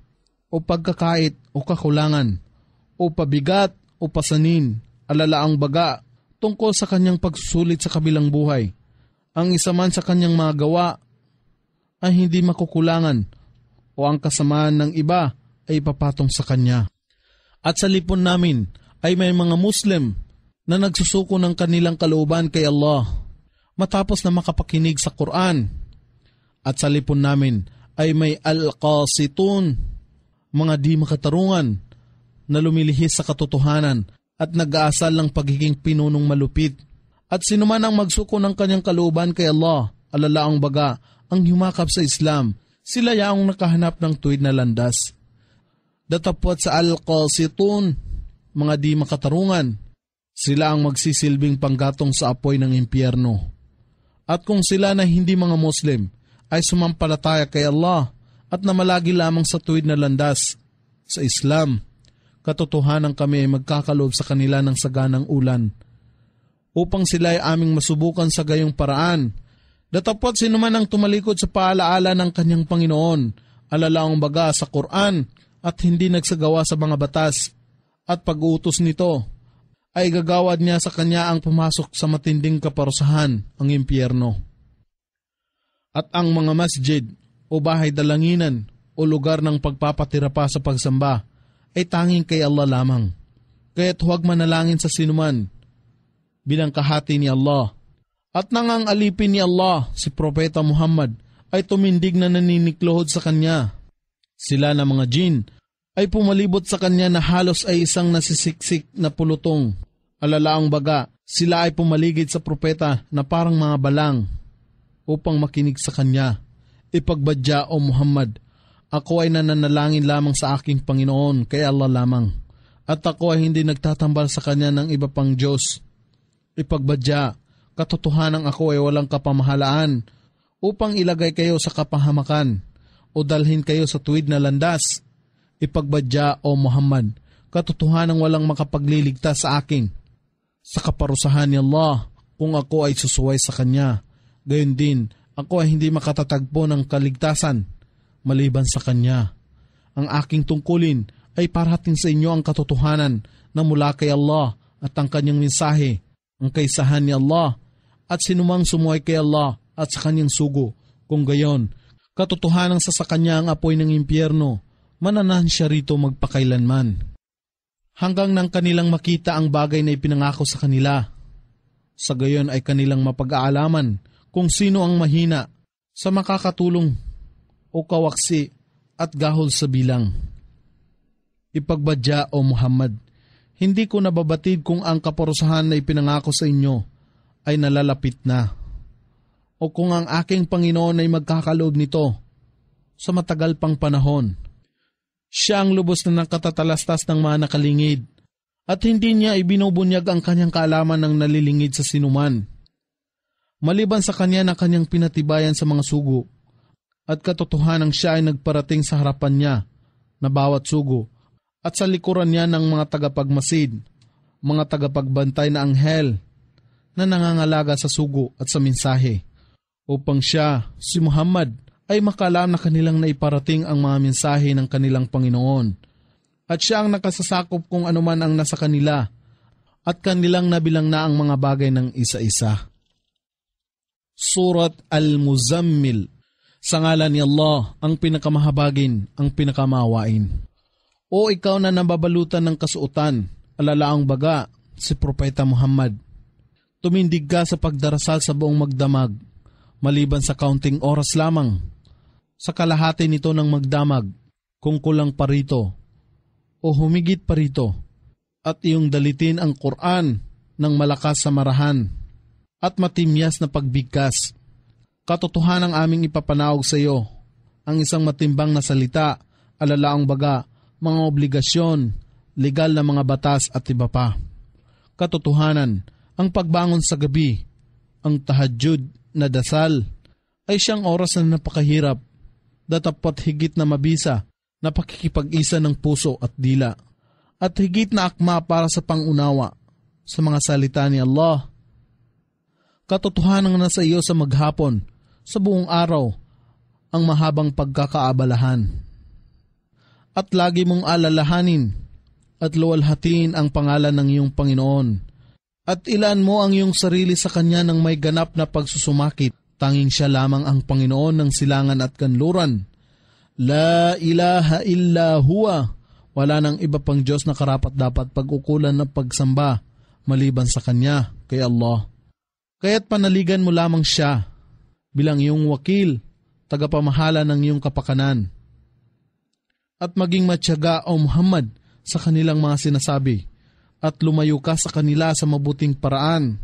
o pagkakait o kakulangan o pabigat o pasanin, alalaang baga tungkol sa kanyang pagsusulit sa kabilang buhay. Ang isa man sa kanyang mga gawa ay hindi makukulangan, o ang kasamaan ng iba ay papatong sa kanya. At sa lipon namin ay may mga Muslim na nagsusuko ng kanilang kalooban kay Allah matapos na makapakinig sa Quran. At sa lipon namin ay may al-qasitun, mga di makatarungan na lumilihis sa katotohanan at nag-aasal ng pagiging pinunong malupit. At sinuman ang magsuko ng kanyang kalooban kay Allah, alalaang baga ang humakap sa Islam, sila yaong nakahanap ng tuwid na landas. Datapwat sa al-qasitun, mga di makatarungan, sila ang magsisilbing panggatong sa apoy ng impyerno. At kung sila na hindi mga Muslim ay sumampalataya kay Allah at namalagi lamang sa tuwid na landas, sa Islam, katotohanan kami ay magkakaloob sa kanila ng saganang ulan, upang sila ay aming masubukan sa gayong paraan. Datapwat sinuman ang tumalikod sa paalaala ng kanyang Panginoon, alalaang baga sa Quran, at hindi nagsagawa sa mga batas at pag-uutos nito, ay gagawad niya sa kanya ang pumasok sa matinding kaparusahan, ang impyerno. At ang mga masjid o bahay dalanginan o lugar ng pagpapatira pa sa pagsamba ay tanging kay Allah lamang. Kaya't huwag manalangin sa sinuman bilang kahati ni Allah. At nangang alipin ni Allah si Propeta Muhammad ay tumindig na naniniklohod sa kanya. Sila na mga jin ay pumalibot sa kanya na halos ay isang nasisiksik na pulutong. Alalaang baga, sila ay pumaligid sa propeta na parang mga balang upang makinig sa kanya. Ipagbadya, O Muhammad, ako ay nananalangin lamang sa aking Panginoon kay Allah lamang, at ako ay hindi nagtatambal sa kanya ng iba pang Diyos. Ipagbadya, katotohanan ako ay walang kapamahalaan upang ilagay kayo sa kapahamakan o dalhin kayo sa tuwid na landas. Ipagbadya, O Muhammad, katotohanan walang makapagliligtas sa akin sa kaparusahan ni Allah kung ako ay susuway sa Kanya. Gayon din, ako ay hindi makatatagpo ng kaligtasan maliban sa Kanya. Ang aking tungkulin ay parating sa inyo ang katotohanan na mula kay Allah at ang Kanyang mensahe, ang kaisahan ni Allah, at sinumang sumuway kay Allah at sa Kanyang sugo. Kung gayon, katotohanan sa Kanya ang apoy ng impyerno, mananahan siya rito magpakailanman. Hanggang nang kanilang makita ang bagay na ipinangako sa kanila. Sa gayon ay kanilang mapag-aalaman kung sino ang mahina sa makakatulong o kawaksi at gahol sa bilang. Ipagbadya, O Muhammad, hindi ko nababatid kung ang kaparusahan na ipinangako sa inyo ay nalalapit na, o kung ang aking Panginoon ay magkakaloob nito sa matagal pang panahon. Siya ang lubos na nakatatalastas ng mga nakalingid, at hindi niya ibinubunyag ang kanyang kaalaman ng nalilingid sa sinuman. Maliban sa kanya na kanyang pinatibayan sa mga sugo, at katotohanang siya ay nagparating sa harapan niya na bawat sugo, at sa likuran niya ng mga tagapagmasid, mga tagapagbantay na anghel na nangangalaga sa sugo at sa mensahe, upang siya, si Muhammad, ay makalam na kanilang naiparating ang mga mensahe ng kanilang Panginoon. At siya ang nakasasakop kung anuman ang nasa kanila, at kanilang nabilang na ang mga bagay ng isa-isa. Surat Al-Muzammil. Sa ngalan ni Allah, ang pinakamahabagin, ang pinakamawain. O ikaw na nababalutan ng kasuotan, alalaang baga, si Propeta Muhammad. Tumindig ka sa pagdarasal sa buong magdamag, maliban sa kaunting oras lamang. Sa kalahati nito ng magdamag, kung kulang pa rito, o humigit pa rito, at iyong dalitin ang Quran ng malakas sa marahan at matimyas na pagbigkas. Katotohanan ang aming ipapanawag sa iyo, ang isang matimbang na salita, alalaang baga, mga obligasyon, legal na mga batas at iba pa. Katotohanan, ang pagbangon sa gabi, ang tahajjud na dasal, ay siyang oras na napakahirap, datapot higit na mabisa na pakikipag-isa ng puso at dila, at higit na akma para sa pangunawa sa mga salita ni Allah. Katotohanan na sa iyo sa maghapon, sa buong araw, ang mahabang pagkakaabalahan. At lagi mong alalahanin at luwalhatiin ang pangalan ng iyong Panginoon. At ilaan mo ang iyong sarili sa Kanya ng may ganap na pagsusumakit. Tanging Siya lamang ang Panginoon ng silangan at kanluran. La ilaha illa huwa. Wala nang iba pang Diyos na karapat dapat pag-ukulan ng pagsamba maliban sa Kanya, kay Allah. Kaya't panaligan mo lamang Siya bilang iyong wakil, tagapamahala ng iyong kapakanan. At maging matyaga o Muhammad sa kanilang mga sinasabi at lumayo ka sa kanila sa mabuting paraan.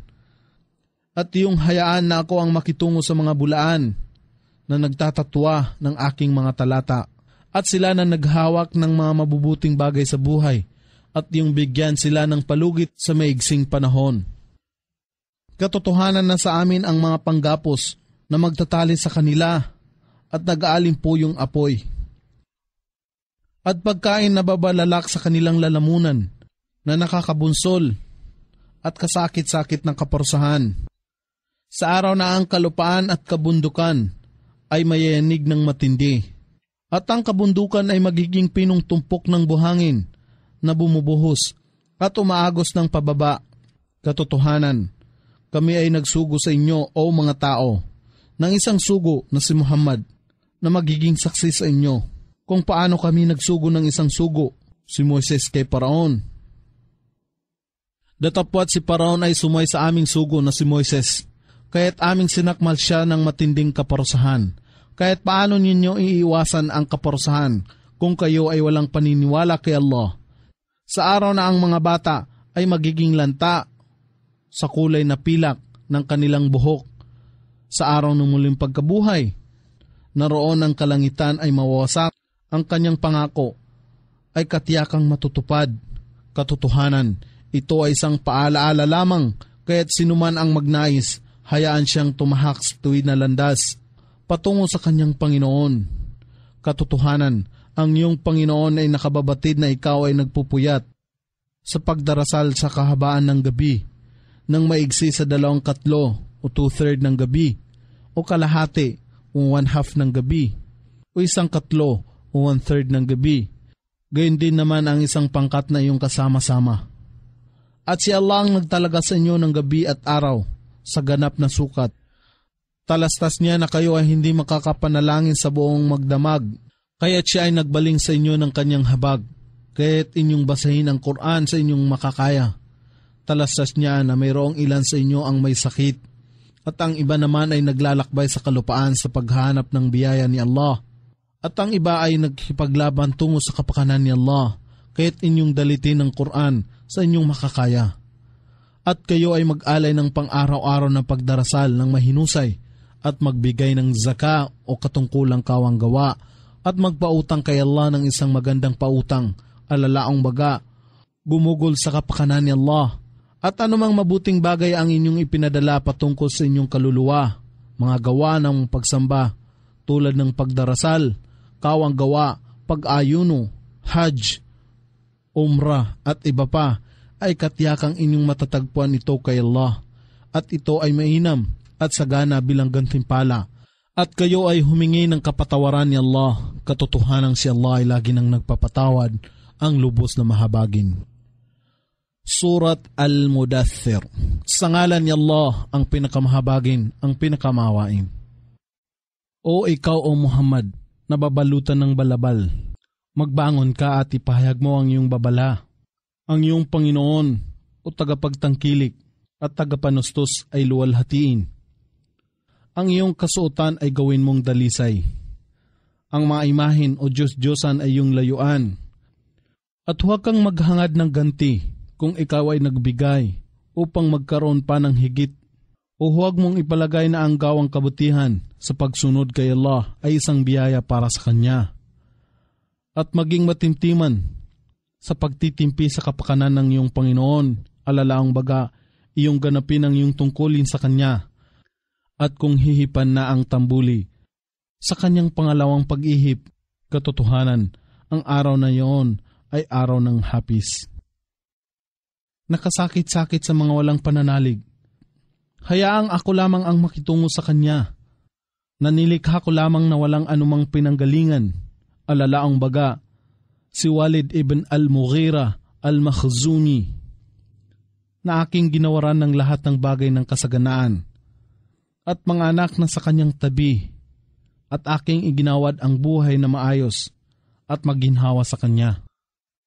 At iyong hayaan na ako ang makitungo sa mga bulaan na nagtatatwa ng aking mga talata at sila na naghawak ng mga mabubuting bagay sa buhay at iyong bigyan sila ng palugit sa maigsing panahon. Katotohanan na sa amin ang mga panggapos na magtatali sa kanila at nag-aalim po yung apoy. At pagkain na babalalak sa kanilang lalamunan na nakakabunsol at kasakit-sakit ng kaporsahan. Sa araw na ang kalupaan at kabundukan ay mayayanig ng matindi, at ang kabundukan ay magiging pinong tumpok ng buhangin na bumubuhos at umaagos ng pababa. Katotohanan, kami ay nagsugo sa inyo o mga tao ng isang sugo na si Muhammad na magiging saksi sa inyo kung paano kami nagsugo ng isang sugo, si Moises kay Paraon. Datapwat si Paraon ay sumay sa aming sugo na si Moises, kaya't aming sinakmal siya ng matinding kaparusahan. Kaya't paano ninyo iiwasan ang kaparusahan kung kayo ay walang paniniwala kay Allah? Sa araw na ang mga bata ay magiging lanta sa kulay na pilak ng kanilang buhok. Sa araw ng muling pagkabuhay, naroon ang kalangitan ay mawawasak, ang kanyang pangako ay katiyakang matutupad. Katotohanan, ito ay isang paalaala lamang, kaya't sinuman ang magnais, hayaan siyang tumahak sa tuwid na landas patungo sa kanyang Panginoon. Katotohanan, ang iyong Panginoon ay nakababatid na ikaw ay nagpupuyat sa pagdarasal sa kahabaan ng gabi, nang maigsi sa 2/3 o 2/3 ng gabi, o kalahati o 1/2 ng gabi, o 1/3 o 1/3 ng gabi. Gayon din naman ang isang pangkat na iyong kasama-sama. At si Allah ang nagtalaga sa inyo ng gabi at araw sa ganap na sukat. Talastas niya na kayo ay hindi makakapanalangin sa buong magdamag, kaya't siya ay nagbaling sa inyo ng kanyang habag, kaya't inyong basahin ang Quran sa inyong makakaya. Talastas niya na mayroong ilan sa inyo ang may sakit, at ang iba naman ay naglalakbay sa kalupaan sa paghahanap ng biyaya ni Allah, at ang iba ay nagkipaglaban tungo sa kapakanan ni Allah, kaya't inyong dalitin ang Quran sa inyong makakaya. At kayo ay mag-alay ng pang-araw-araw na pagdarasal ng mahinusay, at magbigay ng zaka o katungkulang kawang gawa, at magpautang kay Allah ng isang magandang pautang, alalaong baga, gumugol sa kapakanan ni Allah. At anumang mabuting bagay ang inyong ipinadala patungkol sa inyong kaluluwa, mga gawa ng pagsamba, tulad ng pagdarasal, kawang gawa, pag-ayuno, hajj, umrah at iba pa, ay katiyakang inyong matatagpuan ito kay Allah, at ito ay mainam at sagana bilang gantimpala, at kayo ay humingi ng kapatawaran ni Allah. Katotohanan si Allah ay lagi nang nagpapatawad, ang lubos na mahabagin. Surat Al-Mudaththir. Sa ngalan ni Allah, ang pinakamahabagin, ang pinakamawain. O ikaw o Muhammad, nababalutan ng balabal, magbangon ka at ipahayag mo ang iyong babala, ang iyong Panginoon o tagapagtangkilik, at tagapanustos ay luwalhatiin. Ang iyong kasuotan ay gawin mong dalisay. Ang mga imahen o Diyos-Diyosan ay iyong layuan. At huwag kang maghangad ng ganti kung ikaw ay nagbigay upang magkaroon pa ng higit. O huwag mong ipalagay na ang gawang kabutihan sa pagsunod kay Allah ay isang biyaya para sa Kanya. At maging matimtiman sa pagtitimpi sa kapakanan ng iyong Panginoon, alalaang baga iyong ganapin ang iyong tungkulin sa Kanya. At kung hihipan na ang tambuli, sa Kanyang pangalawang pag-ihip, katotohanan, ang araw na iyon ay araw ng hapis. Nakasakit-sakit sa mga walang pananalig. Hayaang ako lamang ang makitungo sa Kanya. Nanilikha ko lamang na walang anumang pinanggalingan. Alalaang baga, si Walid ibn al-Mughira al-Makhzumi, na aking ginawaran ng lahat ng bagay ng kasaganaan, at mga anak na sa kanyang tabi, at aking iginawad ang buhay na maayos at maginhawa sa Kanya.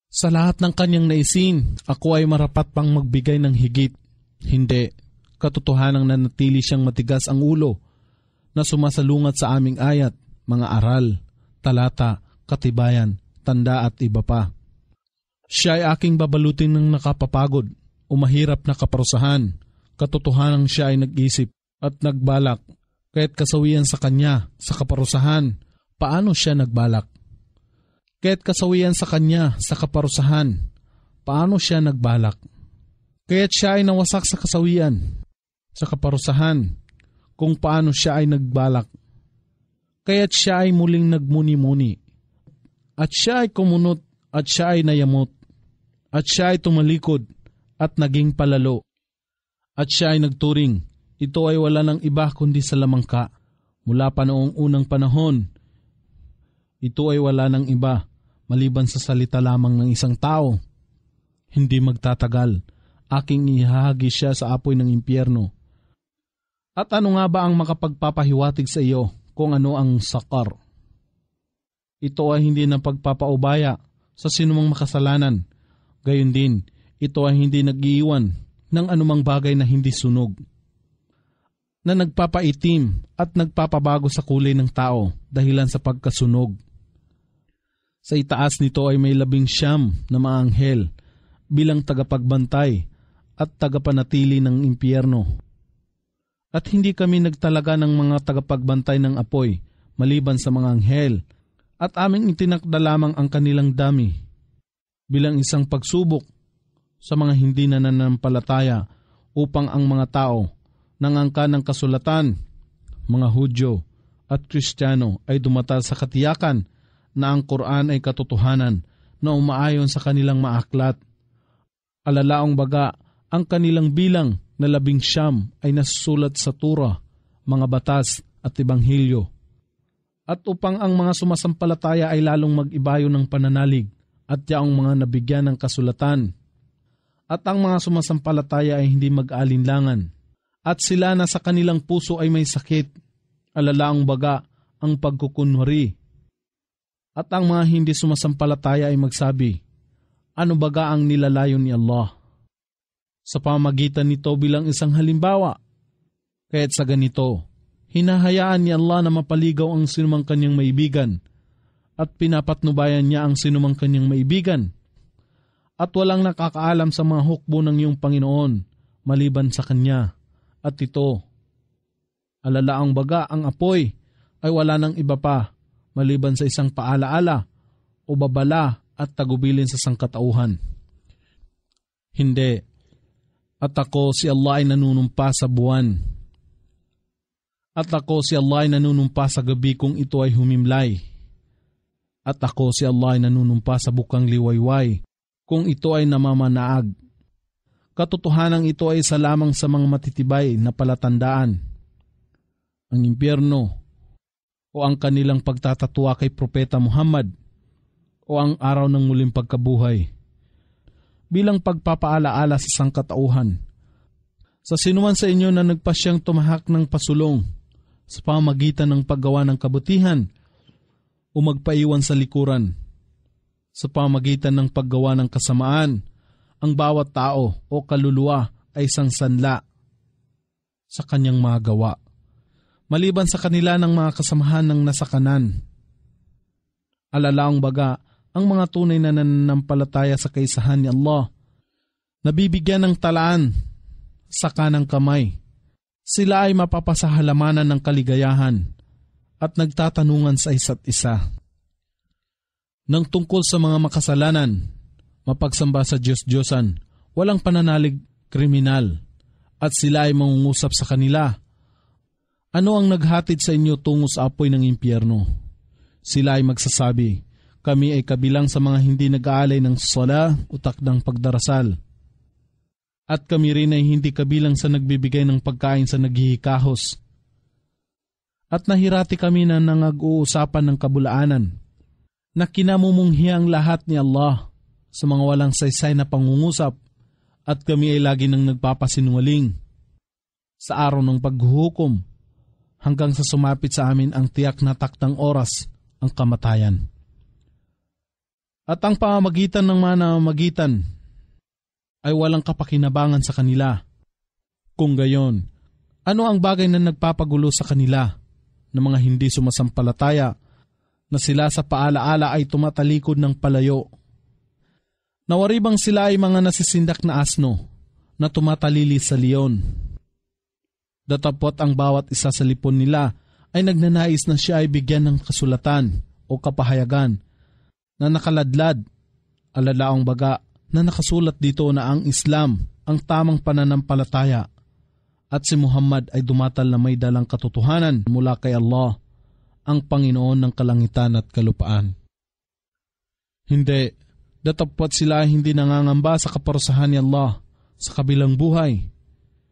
Sa lahat ng Kanyang naisin, ako ay marapat pang magbigay ng higit. Hindi. Katotohanang nanatili siyang matigas ang ulo na sumasalungat sa aming ayat, mga aral, talata, katibayan, tanda at iba pa. Siya ay aking babalutin ng nakapapagod o mahirap na kaparusahan. Katotohanang siya ay nag-isip at nagbalak, kaya't kasawian sa Kanya sa kaparusahan. Paano siya nagbalak? Kaya't kasawian sa Kanya sa kaparusahan. Paano siya nagbalak? Kaya't siya ay nawasak sa kasawian sa kaparusahan, kung paano siya ay nagbalak. Kaya't siya ay muling nagmuni-muni. At siya ay kumunot, at siya ay nayamot. At siya ay tumalikod, at naging palalo. At siya ay nagturing, ito ay wala ng iba kundi sa lamangka. Mula pa noong unang panahon, ito ay wala ng iba, maliban sa salita lamang ng isang tao. Hindi magtatagal, aking ihahagi siya sa apoy ng impyerno. At ano nga ba ang makapagpapahiwatig sa iyo kung ano ang sakar? Ito ay hindi na pagpapaubaya sa sinumang makasalanan. Gayon din, ito ay hindi nag-iiwan ng anumang bagay na hindi sunog, na nagpapaitim at nagpapabago sa kulay ng tao dahilan sa pagkasunog. Sa itaas nito ay may 19 na mga anghel bilang tagapagbantay at tagapanatili ng impyerno. At hindi kami nagtalaga ng mga tagapagbantay ng apoy maliban sa mga anghel, at aming itinakda lamang ang kanilang dami bilang isang pagsubok sa mga hindi nananampalataya upang ang mga tao nangangka ng kasulatan, mga Hudyo at Kristiyano ay dumatal sa katiyakan na ang Quran ay katotohanan na umaayon sa kanilang maaklat. Alalaong baga, ang kanilang bilang na 19 ay nasusulat sa Torah, mga batas at Ebanghelyo. At upang ang mga sumasampalataya ay lalong mag-ibayo ng pananalig at yaong mga nabigyan ng kasulatan. At ang mga sumasampalataya ay hindi mag-alinlangan. At sila na sa kanilang puso ay may sakit, alalaang baga ang pagkukunwari. At ang mga hindi sumasampalataya ay magsabi, ano baga ang nilalayon ni Allah? Sa pamagitan nito bilang isang halimbawa. Kaya't sa ganito, hinahayaan ni Allah na mapaligaw ang sinumang kanyang maibigan at pinapatnubayan niya ang sinumang kanyang maibigan. At walang nakakaalam sa mga hukbo ng iyong Panginoon maliban sa Kanya. At ito, alalaang baga ang apoy ay wala ng iba pa maliban sa isang paalaala o babala at tagubilin sa sangkatauhan. Hindi. At ako si Allah ay nanunumpa sa buwan. At ako si Allah ay nanunumpa sa gabi kung ito ay humimlay. At ako si Allah ay nanunumpa sa bukang liwayway kung ito ay namamanaag. Katotohanang ito ay isa lamang sa mga matitibay na palatandaan. Ang impyerno o ang kanilang pagtatatwa kay Propeta Muhammad o ang araw ng muling pagkabuhay bilang pagpapaalaala sa sangkatauhan. Sa sinuman sa inyo na nagpasyang tumahak ng pasulong sa pamagitan ng paggawa ng kabutihan o magpaiwan sa likuran, sa pamagitan ng paggawa ng kasamaan, ang bawat tao o kaluluwa ay isang sanla sa kanyang mga gawa. Maliban sa kanila ng mga kasamahan ng nasa kanan. Alalaong baga, ang mga tunay na nananampalataya sa kaisahan ni Allah, nabibigyan ng talaan sa kanang kamay. Sila ay mapapasahalamanan ng kaligayahan at nagtatanungan sa isa't isa. Nang tungkol sa mga makasalanan, mapagsamba sa Diyos-Diyosan, walang pananalig kriminal, at sila ay mangungusap sa kanila. Ano ang naghatid sa inyo tungo sa apoy ng impyerno? Sila ay magsasabi, kami ay kabilang sa mga hindi nag-aalay ng sala o takdang pagdarasal. At kami rin ay hindi kabilang sa nagbibigay ng pagkain sa naghihikahos. At nahirati kami na nangag-uusapan ng kabulaanan, na kinamumunghi ang lahat ni Allah sa mga walang saysay na pangungusap, at kami ay lagi nang nagpapasinungaling sa araw ng paghuhukom, hanggang sa sumapit sa amin ang tiyak na takdang oras, ang kamatayan. At ang pamamagitan ng mga namamagitan ay walang kapakinabangan sa kanila. Kung gayon, ano ang bagay na nagpapagulo sa kanila ng mga hindi sumasampalataya, na sila sa paalaala ay tumatalikod ng palayo? Nawaribang sila ay mga nasisindak na asno na tumatalili sa leon. Datapot ang bawat isa sa lipon nila ay nagnanais na siya ay bigyan ng kasulatan o kapahayagan na nakaladlad, alalaong baga na nakasulat dito na ang Islam ang tamang pananampalataya at si Muhammad ay dumatal na may dalang katotohanan mula kay Allah, ang Panginoon ng kalangitan at kalupaan. Hindi, datapot sila ay hindi nangangamba sa kaparusahan ni Allah sa kabilang buhay.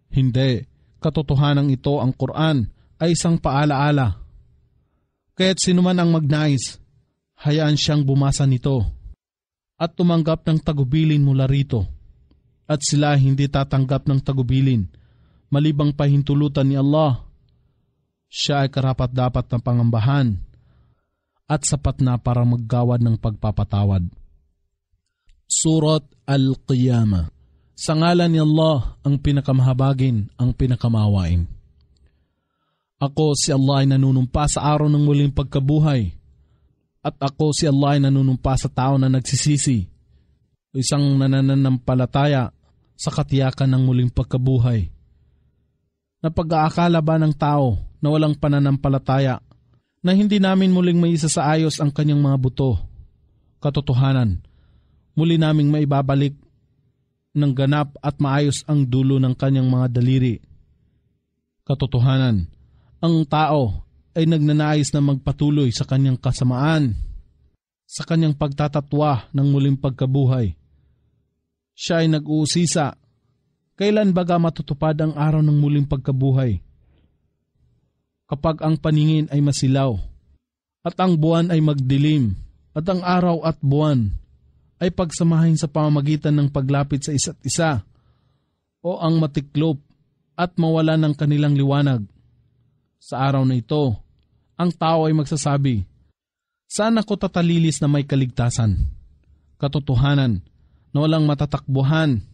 Hindi, katotohanan ito, ang Quran, ay isang paalaala. Kaya't sinuman ang magnais, hayaan siyang bumasa nito at tumanggap ng tagubilin mula rito. At sila hindi tatanggap ng tagubilin malibang pahintulutan ni Allah. Siya ay karapat-dapat na pangambahan at sapat na para maggawad ng pagpapatawad. Surat Al-Qiyamah. Sa ngalan ni Allah, ang pinakamahabagin, ang pinakamawain. Ako si Allah ay nanunumpa sa araw ng muling pagkabuhay. At ako si Allah ay nanunumpa sa tao na nagsisisi, isang nananampalataya sa katiyakan ng muling pagkabuhay. Napag-aakala ba ng tao na walang pananampalataya na hindi namin muling maisa sa ayos ang kanyang mga buto? Katotohanan, muli naming maibabalik ng ganap at maayos ang dulo ng kanyang mga daliri. Katotohanan, ang tao ay nagnanais na magpatuloy sa kanyang kasamaan, sa kanyang pagtatatwa ng muling pagkabuhay. Siya ay nag-uusisa, kailan baga matutupad ang araw ng muling pagkabuhay? Kapag ang paningin ay masilaw, at ang buwan ay magdilim, at ang araw at buwan ay pagsamahin sa pamamagitan ng paglapit sa isa't isa, o ang matiklop at mawala ng kanilang liwanag. Sa araw na ito, ang tao ay magsasabi, saan ako tatalilis na may kaligtasan? Katotohanan na walang matatakbuhan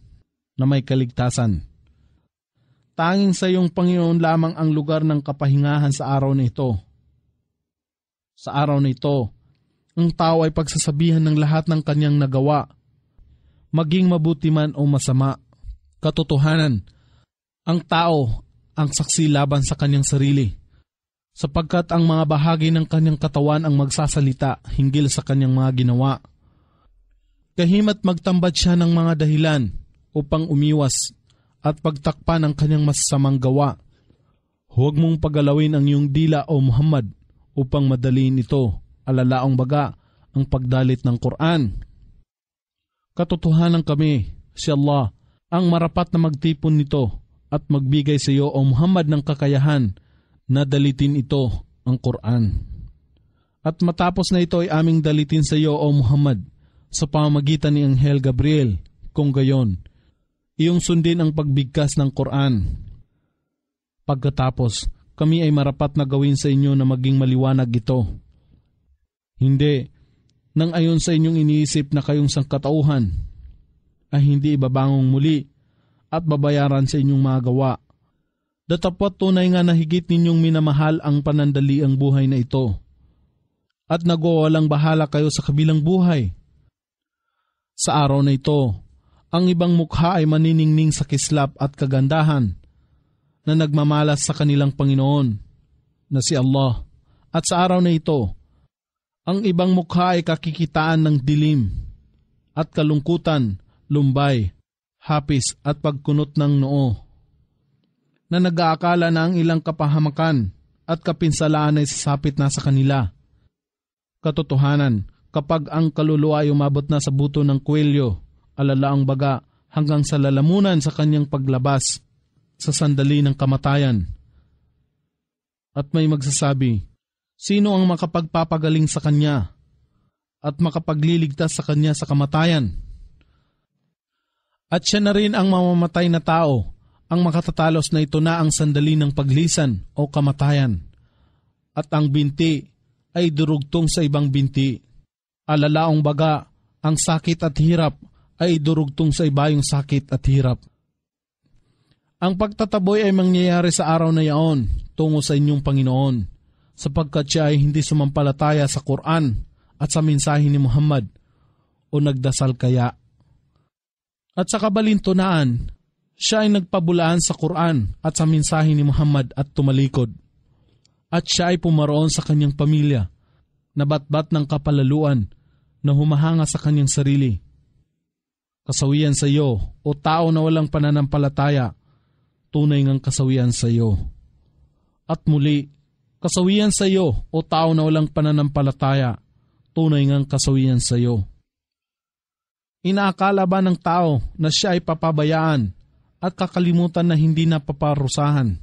na may kaligtasan. Tanging sa iyong Panginoon lamang ang lugar ng kapahingahan sa araw na ito. Sa araw na ito, ang tao ay pagsasabihan ng lahat ng kanyang nagawa, maging mabuti man o masama. Katotohanan, ang tao ang saksi laban sa kanyang sarili, sapagkat ang mga bahagi ng kanyang katawan ang magsasalita hinggil sa kanyang mga ginawa. Kahimat magtambat siya ng mga dahilan upang umiwas at pagtakpan ang kanyang masasamang gawa. Huwag mong pagalawin ang iyong dila o Muhammad upang madaliin ito, alalaong baga ang pagdalit ng Quran. Katotohanan kami, si Allah, ang marapat na magtipon nito at magbigay sa iyo o Muhammad ng kakayahan na dalitin ito, ang Quran. At matapos na ito ay aming dalitin sa iyo o Muhammad sa pamamagitan ni Anghel Gabriel, kung gayon, iyong sundin ang pagbigkas ng Quran. Pagkatapos, kami ay marapat na gawin sa inyo na maging maliwanag ito. Hindi, nang ayon sa inyong iniisip na kayong sangkatauhan, ay hindi ibabangong muli at babayaran sa inyong mga gawa. Datapwat tunay nga na higit ninyong minamahal ang panandaliang buhay na ito. At nagwawalang bahala kayo sa kabilang buhay. Sa araw na ito, ang ibang mukha ay maniningning sa kislap at kagandahan na nagmamalas sa kanilang Panginoon na si Allah. At sa araw na ito, ang ibang mukha ay kakikitaan ng dilim at kalungkutan, lumbay, hapis at pagkunot ng noo, na nag-aakala na ang ilang kapahamakan at kapinsalaan ay sasapit na sa kanila. Katotohanan, kapag ang kaluluwa ay umabot na sa buto ng kwelyo, alalaang baga hanggang sa lalamunan sa kanyang paglabas sa sandali ng kamatayan. At may magsasabi, sino ang makapagpapagaling sa kanya at makapagliligtas sa kanya sa kamatayan? At siya na rin ang mamamatay na tao, ang makatatalos na ito na ang sandali ng paglisan o kamatayan. At ang binti ay durugtong sa ibang binti. Alalaong baga, ang sakit at hirap ay durugtong sa ibayong sakit at hirap. Ang pagtataboy ay mangyayari sa araw na yaon tungo sa inyong Panginoon, sapagkat siya ay hindi sumampalataya sa Quran at sa mensahe ni Muhammad o nagdasal kaya. At sa kabalintunaan, siya ay nagpabulaan sa Quran at sa mensahe ni Muhammad at tumalikod. At siya ay pumaroon sa kanyang pamilya, nabatbat ng kapalaluan na humahanga sa kanyang sarili. Kasawian sa iyo, o tao na walang pananampalataya, tunay ngang kasawian sa iyo. At muli, kasawian sa iyo, o tao na walang pananampalataya, tunay ngang kasawian sa iyo. Inaakala ba ng tao na siya ay papabayaan at kakalimutan na hindi napaparusahan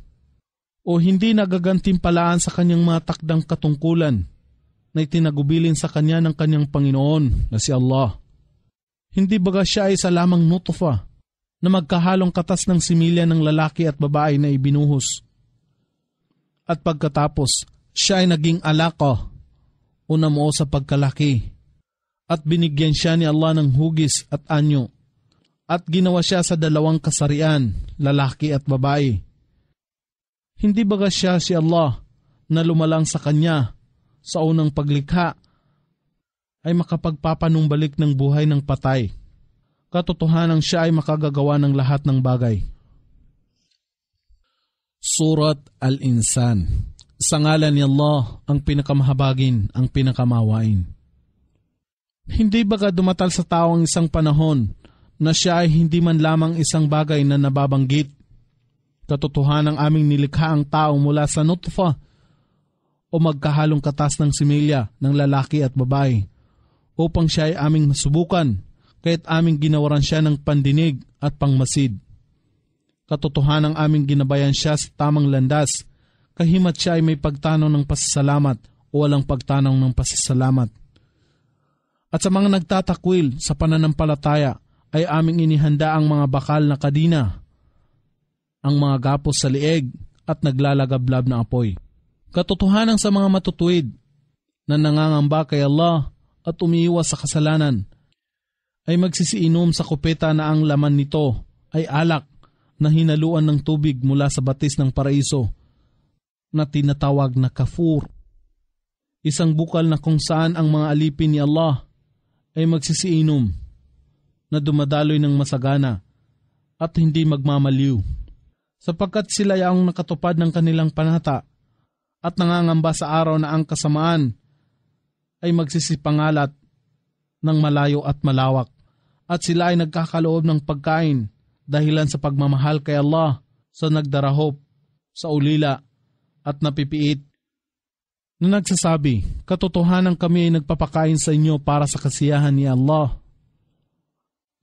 o hindi nagagantimpalaan sa kanyang mga takdang katungkulan na itinagubilin sa kanya ng kanyang Panginoon na si Allah? Hindi baga siya ay sa lamang nutfa na magkahalong katas ng similya ng lalaki at babae na ibinuhos? At pagkatapos, siya ay naging alaka o namuo sa pagkalaki at binigyan siya ni Allah ng hugis at anyo at ginawa siya sa dalawang kasarian, lalaki at babae. Hindi baga siya si Allah na lumalang sa kanya sa unang paglikha ay makapagpapanumbalik ng buhay ng patay? Katotohanan siya ay makagagawa ng lahat ng bagay. Surat Al-Insan. Sa ngalan ni Allah, ang pinakamahabagin, ang pinakamawain. Hindi baga dumatal sa tao ang isang panahon na siya ay hindi man lamang isang bagay na nababanggit? Katotohanan ng aming nilikha ang tao mula sa nutfa o magkahalong katas ng similya ng lalaki at babae upang siya ay aming masubukan, kaya't aming ginawaran siya ng pandinig at pangmasid. Katotohanan ng aming ginabayan siya sa tamang landas, kahimat siya ay may pagtanaw ng pasasalamat o walang pagtanaw ng pasasalamat. At sa mga nagtatakwil sa pananampalataya ay aming inihanda ang mga bakal na kadina, ang mga gapos sa lieg at naglalagablab na apoy. Katotohanan sa mga matutuwid na nangangamba kay Allah at umiiwas sa kasalanan ay magsisiinom sa kupeta na ang laman nito ay alak na hinaluan ng tubig mula sa batis ng paraiso na tinatawag na kafur. Isang bukal na kung saan ang mga alipin ni Allah ay magsisiinom na dumadaloy ng masagana at hindi magmamaliw, sapagkat sila ang nakatupad ng kanilang panata at nangangamba sa araw na ang kasamaan ay magsisipangalat ng malayo at malawak, at sila ay nagkakaloob ng pagkain dahilan sa pagmamahal kay Allah sa nagdarahop, sa ulila at napipiit, na nagsasabi, katotohanan kami ay nagpapakain sa inyo para sa kasiyahan ni Allah.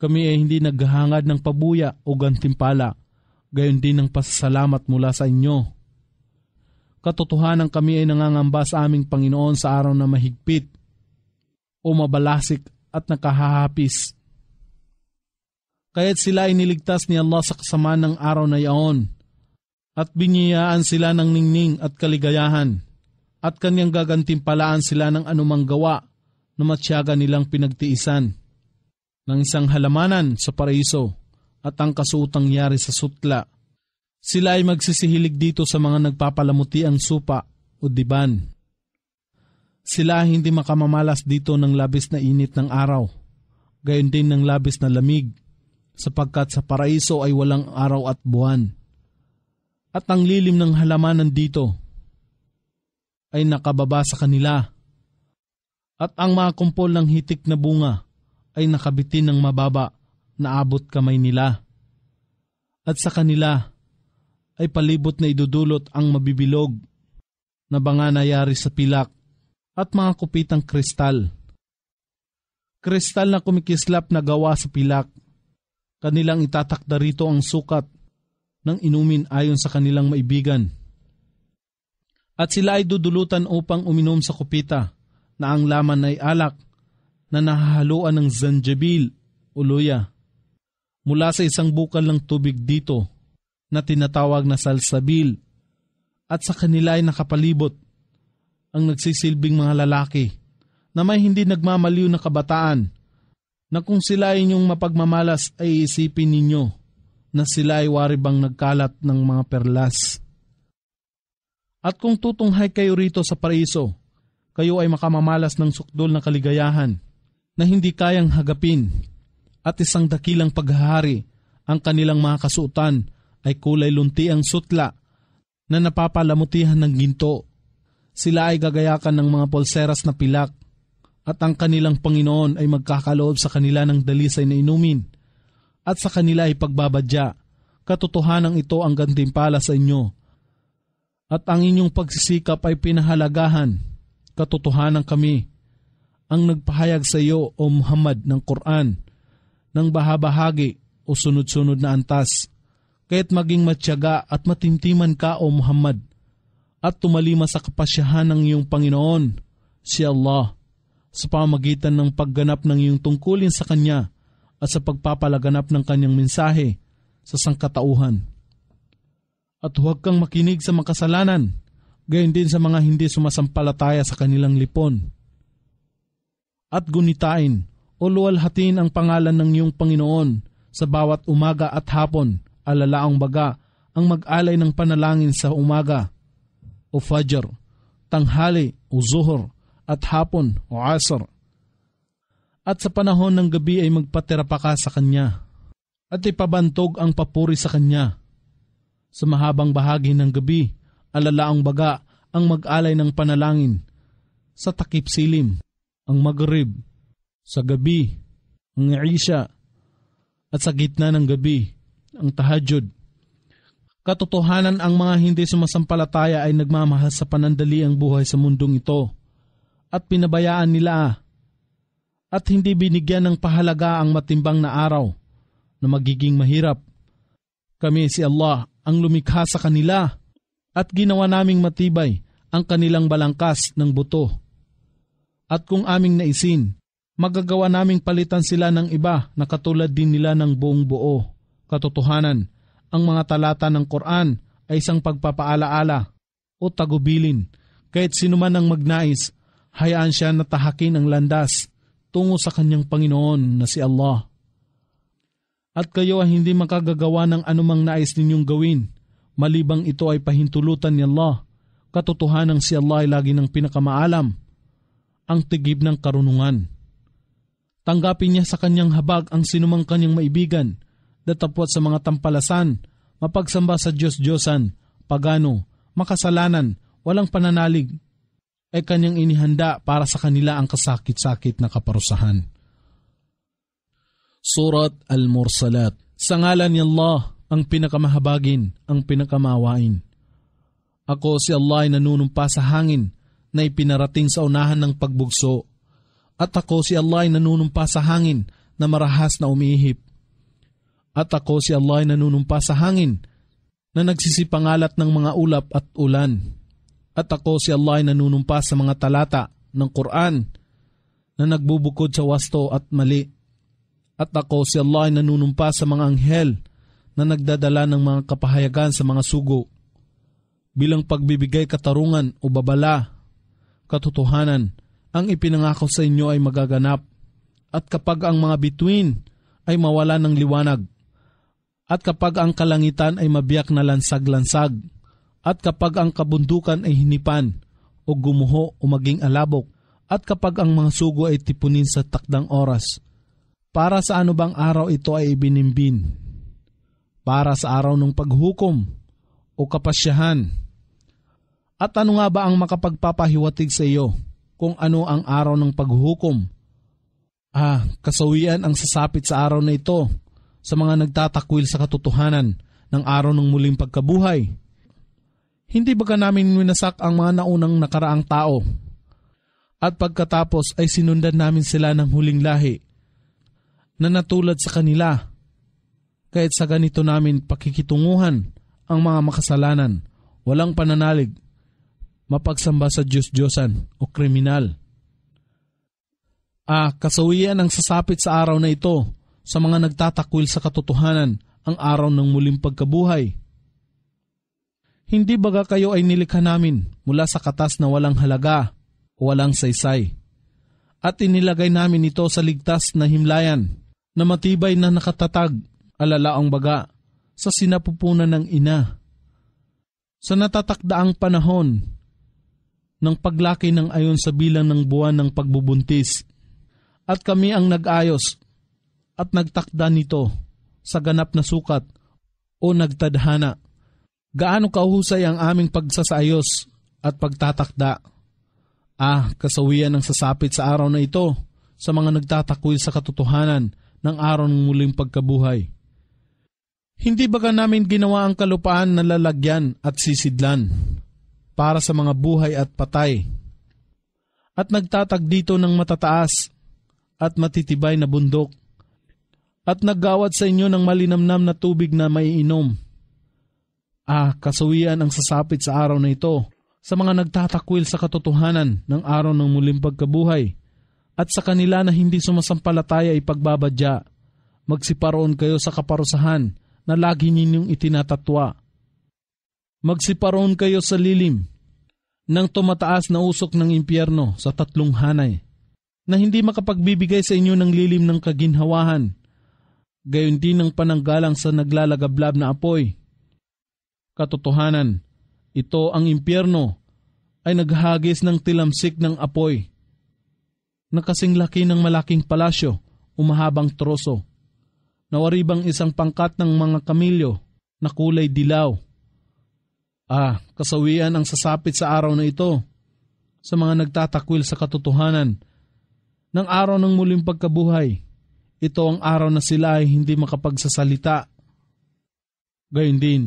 Kami ay hindi naghahangad ng pabuya o gantimpala, gayon din ng pasasalamat mula sa inyo. Katotohanan kami ay nangangamba sa aming Panginoon sa araw na mahigpit o mabalasik at nakahahapis. Kaya't sila ay niligtas ni Allah sa kasamaan ng araw na yaon at biniyayaan sila ng ningning at kaligayahan at kanyang gagantimpalaan sila ng anumang gawa na matsyaga nilang pinagtiisan ng isang halamanan sa paraiso at ang kasuotang yari sa sutla. Sila ay magsisihilig dito sa mga nagpapalamuti ang supa o diban. Sila ay hindi makamamalas dito ng labis na init ng araw, gayon din ng labis na lamig, sapagkat sa paraiso ay walang araw at buwan. At ang lilim ng halamanan dito ay nakababa sa kanila, at ang mga kumpol ng hitik na bunga ay nakabitin ng mababa na abot kamay nila. At sa kanila ay palibot na idudulot ang mabibilog na banga na yari sa pilak at mga kupitang kristal. Kristal na kumikislap na gawa sa pilak. Kanilang itatakda rito ang sukat ng inumin ayon sa kanilang maibigan. At sila ay dudulutan upang uminom sa kupita na ang laman ay alak na nahahaluan ng zanjabil o luya mula sa isang bukal ng tubig dito na tinatawag na salsabil. At sa kanila ay nakapalibot ang nagsisilbing mga lalaki na may hindi nagmamaliw na kabataan, na kung sila ay inyong mapagmamalas ay isipin ninyo na sila ay waribang nagkalat ng mga perlas. At kung tutunghay kayo rito sa paraiso, kayo ay makamamalas ng sukdol na kaligayahan na hindi kayang hagapin, at isang dakilang paghahari. Ang kanilang mga kasuotan ay kulay lunti ang sutla na napapalamutihan ng ginto. Sila ay gagayakan ng mga polseras na pilak, at ang kanilang Panginoon ay magkakaloob sa kanila ng dalisay na inumin, at sa kanila ay pagbabadya. Katotohanan ito ang gantimpala sa inyo, at ang inyong pagsisikap ay pinahalagahan. Katotohanan kami ang nagpahayag sa iyo, O Muhammad, ng Quran, ng bahabahagi o sunod-sunod na antas. Kaya't maging matyaga at matintiman ka, O Muhammad, at tumalima sa kapasyahan ng iyong Panginoon, si Allah, sa pamagitan ng pagganap ng iyong tungkulin sa Kanya at sa pagpapalaganap ng Kanyang mensahe sa sangkatauhan. At huwag kang makinig sa makasalanan, gayon din sa mga hindi sumasampalataya sa kanilang lipon. At gunitain o luwalhatin ang pangalan ng iyong Panginoon sa bawat umaga at hapon, alalaang baga ang mag-alay ng panalangin sa umaga o fajr, tanghali o zuhur, at hapon o asr. At sa panahon ng gabi ay magpatira pa ka sa Kanya, at ipabantog ang papuri sa Kanya. Sa mahabang bahagi ng gabi, alalaang baga ang mag-alay ng panalangin. Sa takip silim, ang Maghrib. Sa gabi, ang Isha. At sa gitna ng gabi, ang Tahajjud. Katotohanan, ang mga hindi sumasampalataya ay nagmamahal sa panandaliang buhay sa mundong ito, at pinabayaan nila at hindi binigyan ng pahalaga ang matimbang na araw na magiging mahirap. Kami, si Allah, ang lumikha sa kanila, at ginawa naming matibay ang kanilang balangkas ng buto. At kung aming naisin, magagawa naming palitan sila ng iba na katulad din nila ng buong buo. Katotohanan, ang mga talata ng Quran ay isang pagpapaalaala o tagubilin. Kahit sinuman ang magnais, hayaan siya na tahakin ang landas tungo sa kanyang Panginoon na si Allah. At kayo ay hindi makagagawa ng anumang nais ninyong gawin, malibang ito ay pahintulutan ni Allah. Katotohanan, si Allah ay lagi ng pinakamaalam, ang tigib ng karunungan. Tanggapin niya sa kanyang habag ang sinumang kanyang maibigan, datapwat sa mga tampalasan, mapagsamba sa Diyos-Diyosan, pagano, makasalanan, walang pananalig, ay kanyang inihanda para sa kanila ang kasakit-sakit na kaparusahan. Surat Al-Mursalat. Sa ngalan ni Allah, ang pinakamahabagin, ang pinakamawain. Ako, si Allah, ay nanunumpa sa hangin na ipinarating sa unahan ng pagbugso. At ako, si Allah, ay nanunumpa sa hangin na marahas na umiihip. At ako, si Allah, ay nanunumpa sa hangin na nagsisipangalat ng mga ulap at ulan. At ako, si Allah, ay nanunumpa sa mga talata ng Quran na nagbubukod sa wasto at mali. At ako, si Allah, ay nanunumpa sa mga anghel na nagdadala ng mga kapahayagan sa mga sugo bilang pagbibigay katarungan o babala. Katotohanan, ang ipinangako sa inyo ay magaganap, at kapag ang mga bituin ay mawala ng liwanag, at kapag ang kalangitan ay mabiyak na lansag-lansag, at kapag ang kabundukan ay hinipan o gumuho o maging alabok, at kapag ang mga sugo ay tipunin sa takdang oras, para sa ano bang araw ito ay ibinimbin? Para sa araw ng paghukom o kapasyahan? At ano nga ba ang makapagpapahiwatig sa iyo kung ano ang araw ng paghukom? Kasawian ang sasapit sa araw na ito sa mga nagtatakwil sa katotohanan ng araw ng muling pagkabuhay. Hindi ba namin winasak ang mga naunang nakaraang tao? At pagkatapos ay sinundan namin sila ng huling lahi na natulad sa kanila. Kahit sa ganito namin pakikitunguhan ang mga makasalanan, walang pananalig, mapagsamba sa Diyos-Diyosan o kriminal. Kasawian ang sasapit sa araw na ito sa mga nagtatakwil sa katotohanan ang araw ng muling pagkabuhay. Hindi baga kayo ay nilikha namin mula sa katas na walang halaga o walang saysay, at inilagay namin ito sa ligtas na himlayan na matibay na nakatatag, alalaang baga, sa sinapupunan ng ina. Sa natatakdaang panahon ng paglaki ng ayon sa bilang ng buwan ng pagbubuntis, at kami ang nag-ayos at nagtakda nito sa ganap na sukat o nagtadhana. Gaano kahusay ang aming pagsasayos at pagtatakda? Kasawian ang sasapit sa araw na ito sa mga nagtatakwil sa katotohanan ng araw ng muling pagkabuhay. Hindi baga namin ginawa ang kalupaan na lalagyan at sisidlan para sa mga buhay at patay, at nagtatag dito ng matataas at matitibay na bundok, at naggawad sa inyo ng malinamnam na tubig na maiinom. Kasawian ang sasapit sa araw na ito sa mga nagtatakwil sa katotohanan ng araw ng muling pagkabuhay, at sa kanila na hindi sumasampalataya ipagbabadya. Magsiparoon kayo sa kaparusahan na lagi ninyong itinatatwa. Magsiparoon kayo sa lilim ng tumataas na usok ng impyerno sa 3 hanay, na hindi makapagbibigay sa inyo ng lilim ng kaginhawahan, gayon din ng pananggalang sa naglalagablab na apoy. Katotohanan, ito ang impyerno ay naghagis ng tilamsik ng apoy, na kasing laki ng malaking palasyo o mahabang troso, nawaribang isang pangkat ng mga kamilyo na kulay dilaw. Kasawian ang sasapit sa araw na ito sa mga nagtatakwil sa katotohanan ng araw ng muling pagkabuhay. Ito ang araw na sila ay hindi makapagsasalita. Gayon din,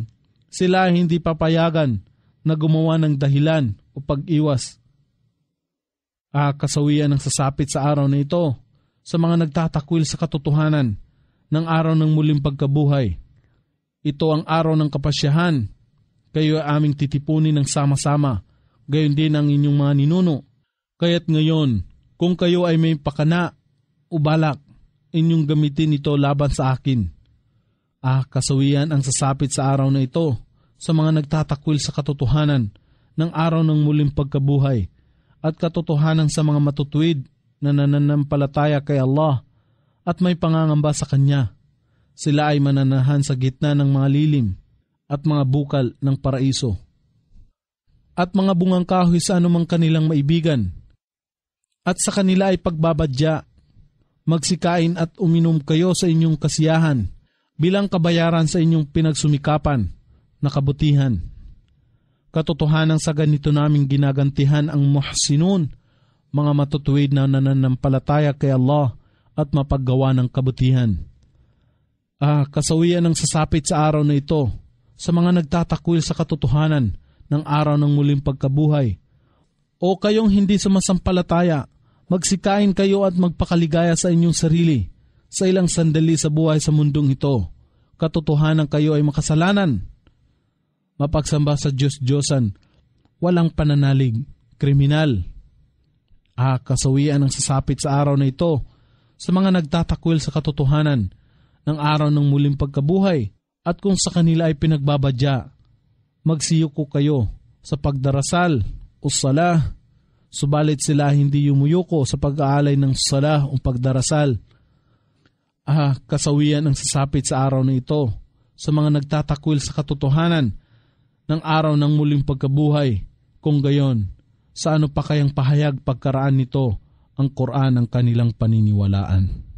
sila ay hindi papayagan na gumawa ng dahilan o pag-iwas. Kasawian ang sasapit sa araw na ito sa mga nagtatakwil sa katotohanan ng araw ng muling pagkabuhay. Ito ang araw ng kapasyahan. Kayo ay aming titipunin ng sama-sama, gayon din ang inyong mga ninuno. Kaya't ngayon, kung kayo ay may pakana o balak, inyong gamitin ito laban sa akin. Kasawian ang sasapit sa araw na ito sa mga nagtatakwil sa katotohanan ng araw ng muling pagkabuhay, at katotohanan sa mga matutuwid na nananampalataya kay Allah at may pangangamba sa Kanya. Sila ay mananahan sa gitna ng mga lilim at mga bukal ng paraiso, at mga bungang kahoy sa anumang kanilang maibigan. At sa kanila ay pagbabadya. Magsikain at uminom kayo sa inyong kasiyahan bilang kabayaran sa inyong pinagsumikapan na kabutihan. Katotohanan sa ganito naming ginagantihan ang muhsinun, mga matutuwid na nananampalataya kay Allah at mapaggawa ng kabutihan. Kasawian ang sasapit sa araw na ito sa mga nagtatakwil sa katotohanan ng araw ng muling pagkabuhay. O kayong hindi sumasampalataya, magsikain kayo at magpakaligaya sa inyong sarili sa ilang sandali sa buhay sa mundong ito. Katotohanan kayo ay makasalanan. Mapagsamba sa Diyos-Diyosan, walang pananalig, kriminal. Kasawian ang sasapit sa araw na ito sa mga nagtatakwil sa katotohanan ng araw ng muling pagkabuhay, at kung sa kanila ay pinagbabadya, magsiyuko kayo sa pagdarasal o salah, subalit sila hindi yumuyuko sa pag-aalay ng salah o pagdarasal. Kasawian ang sasapit sa araw na ito sa mga nagtatakwil sa katotohanan ng araw ng muling pagkabuhay. Kung gayon, sa ano pa kayang pahayag pagkaraan nito ang Quran ang kanilang paniniwalaan?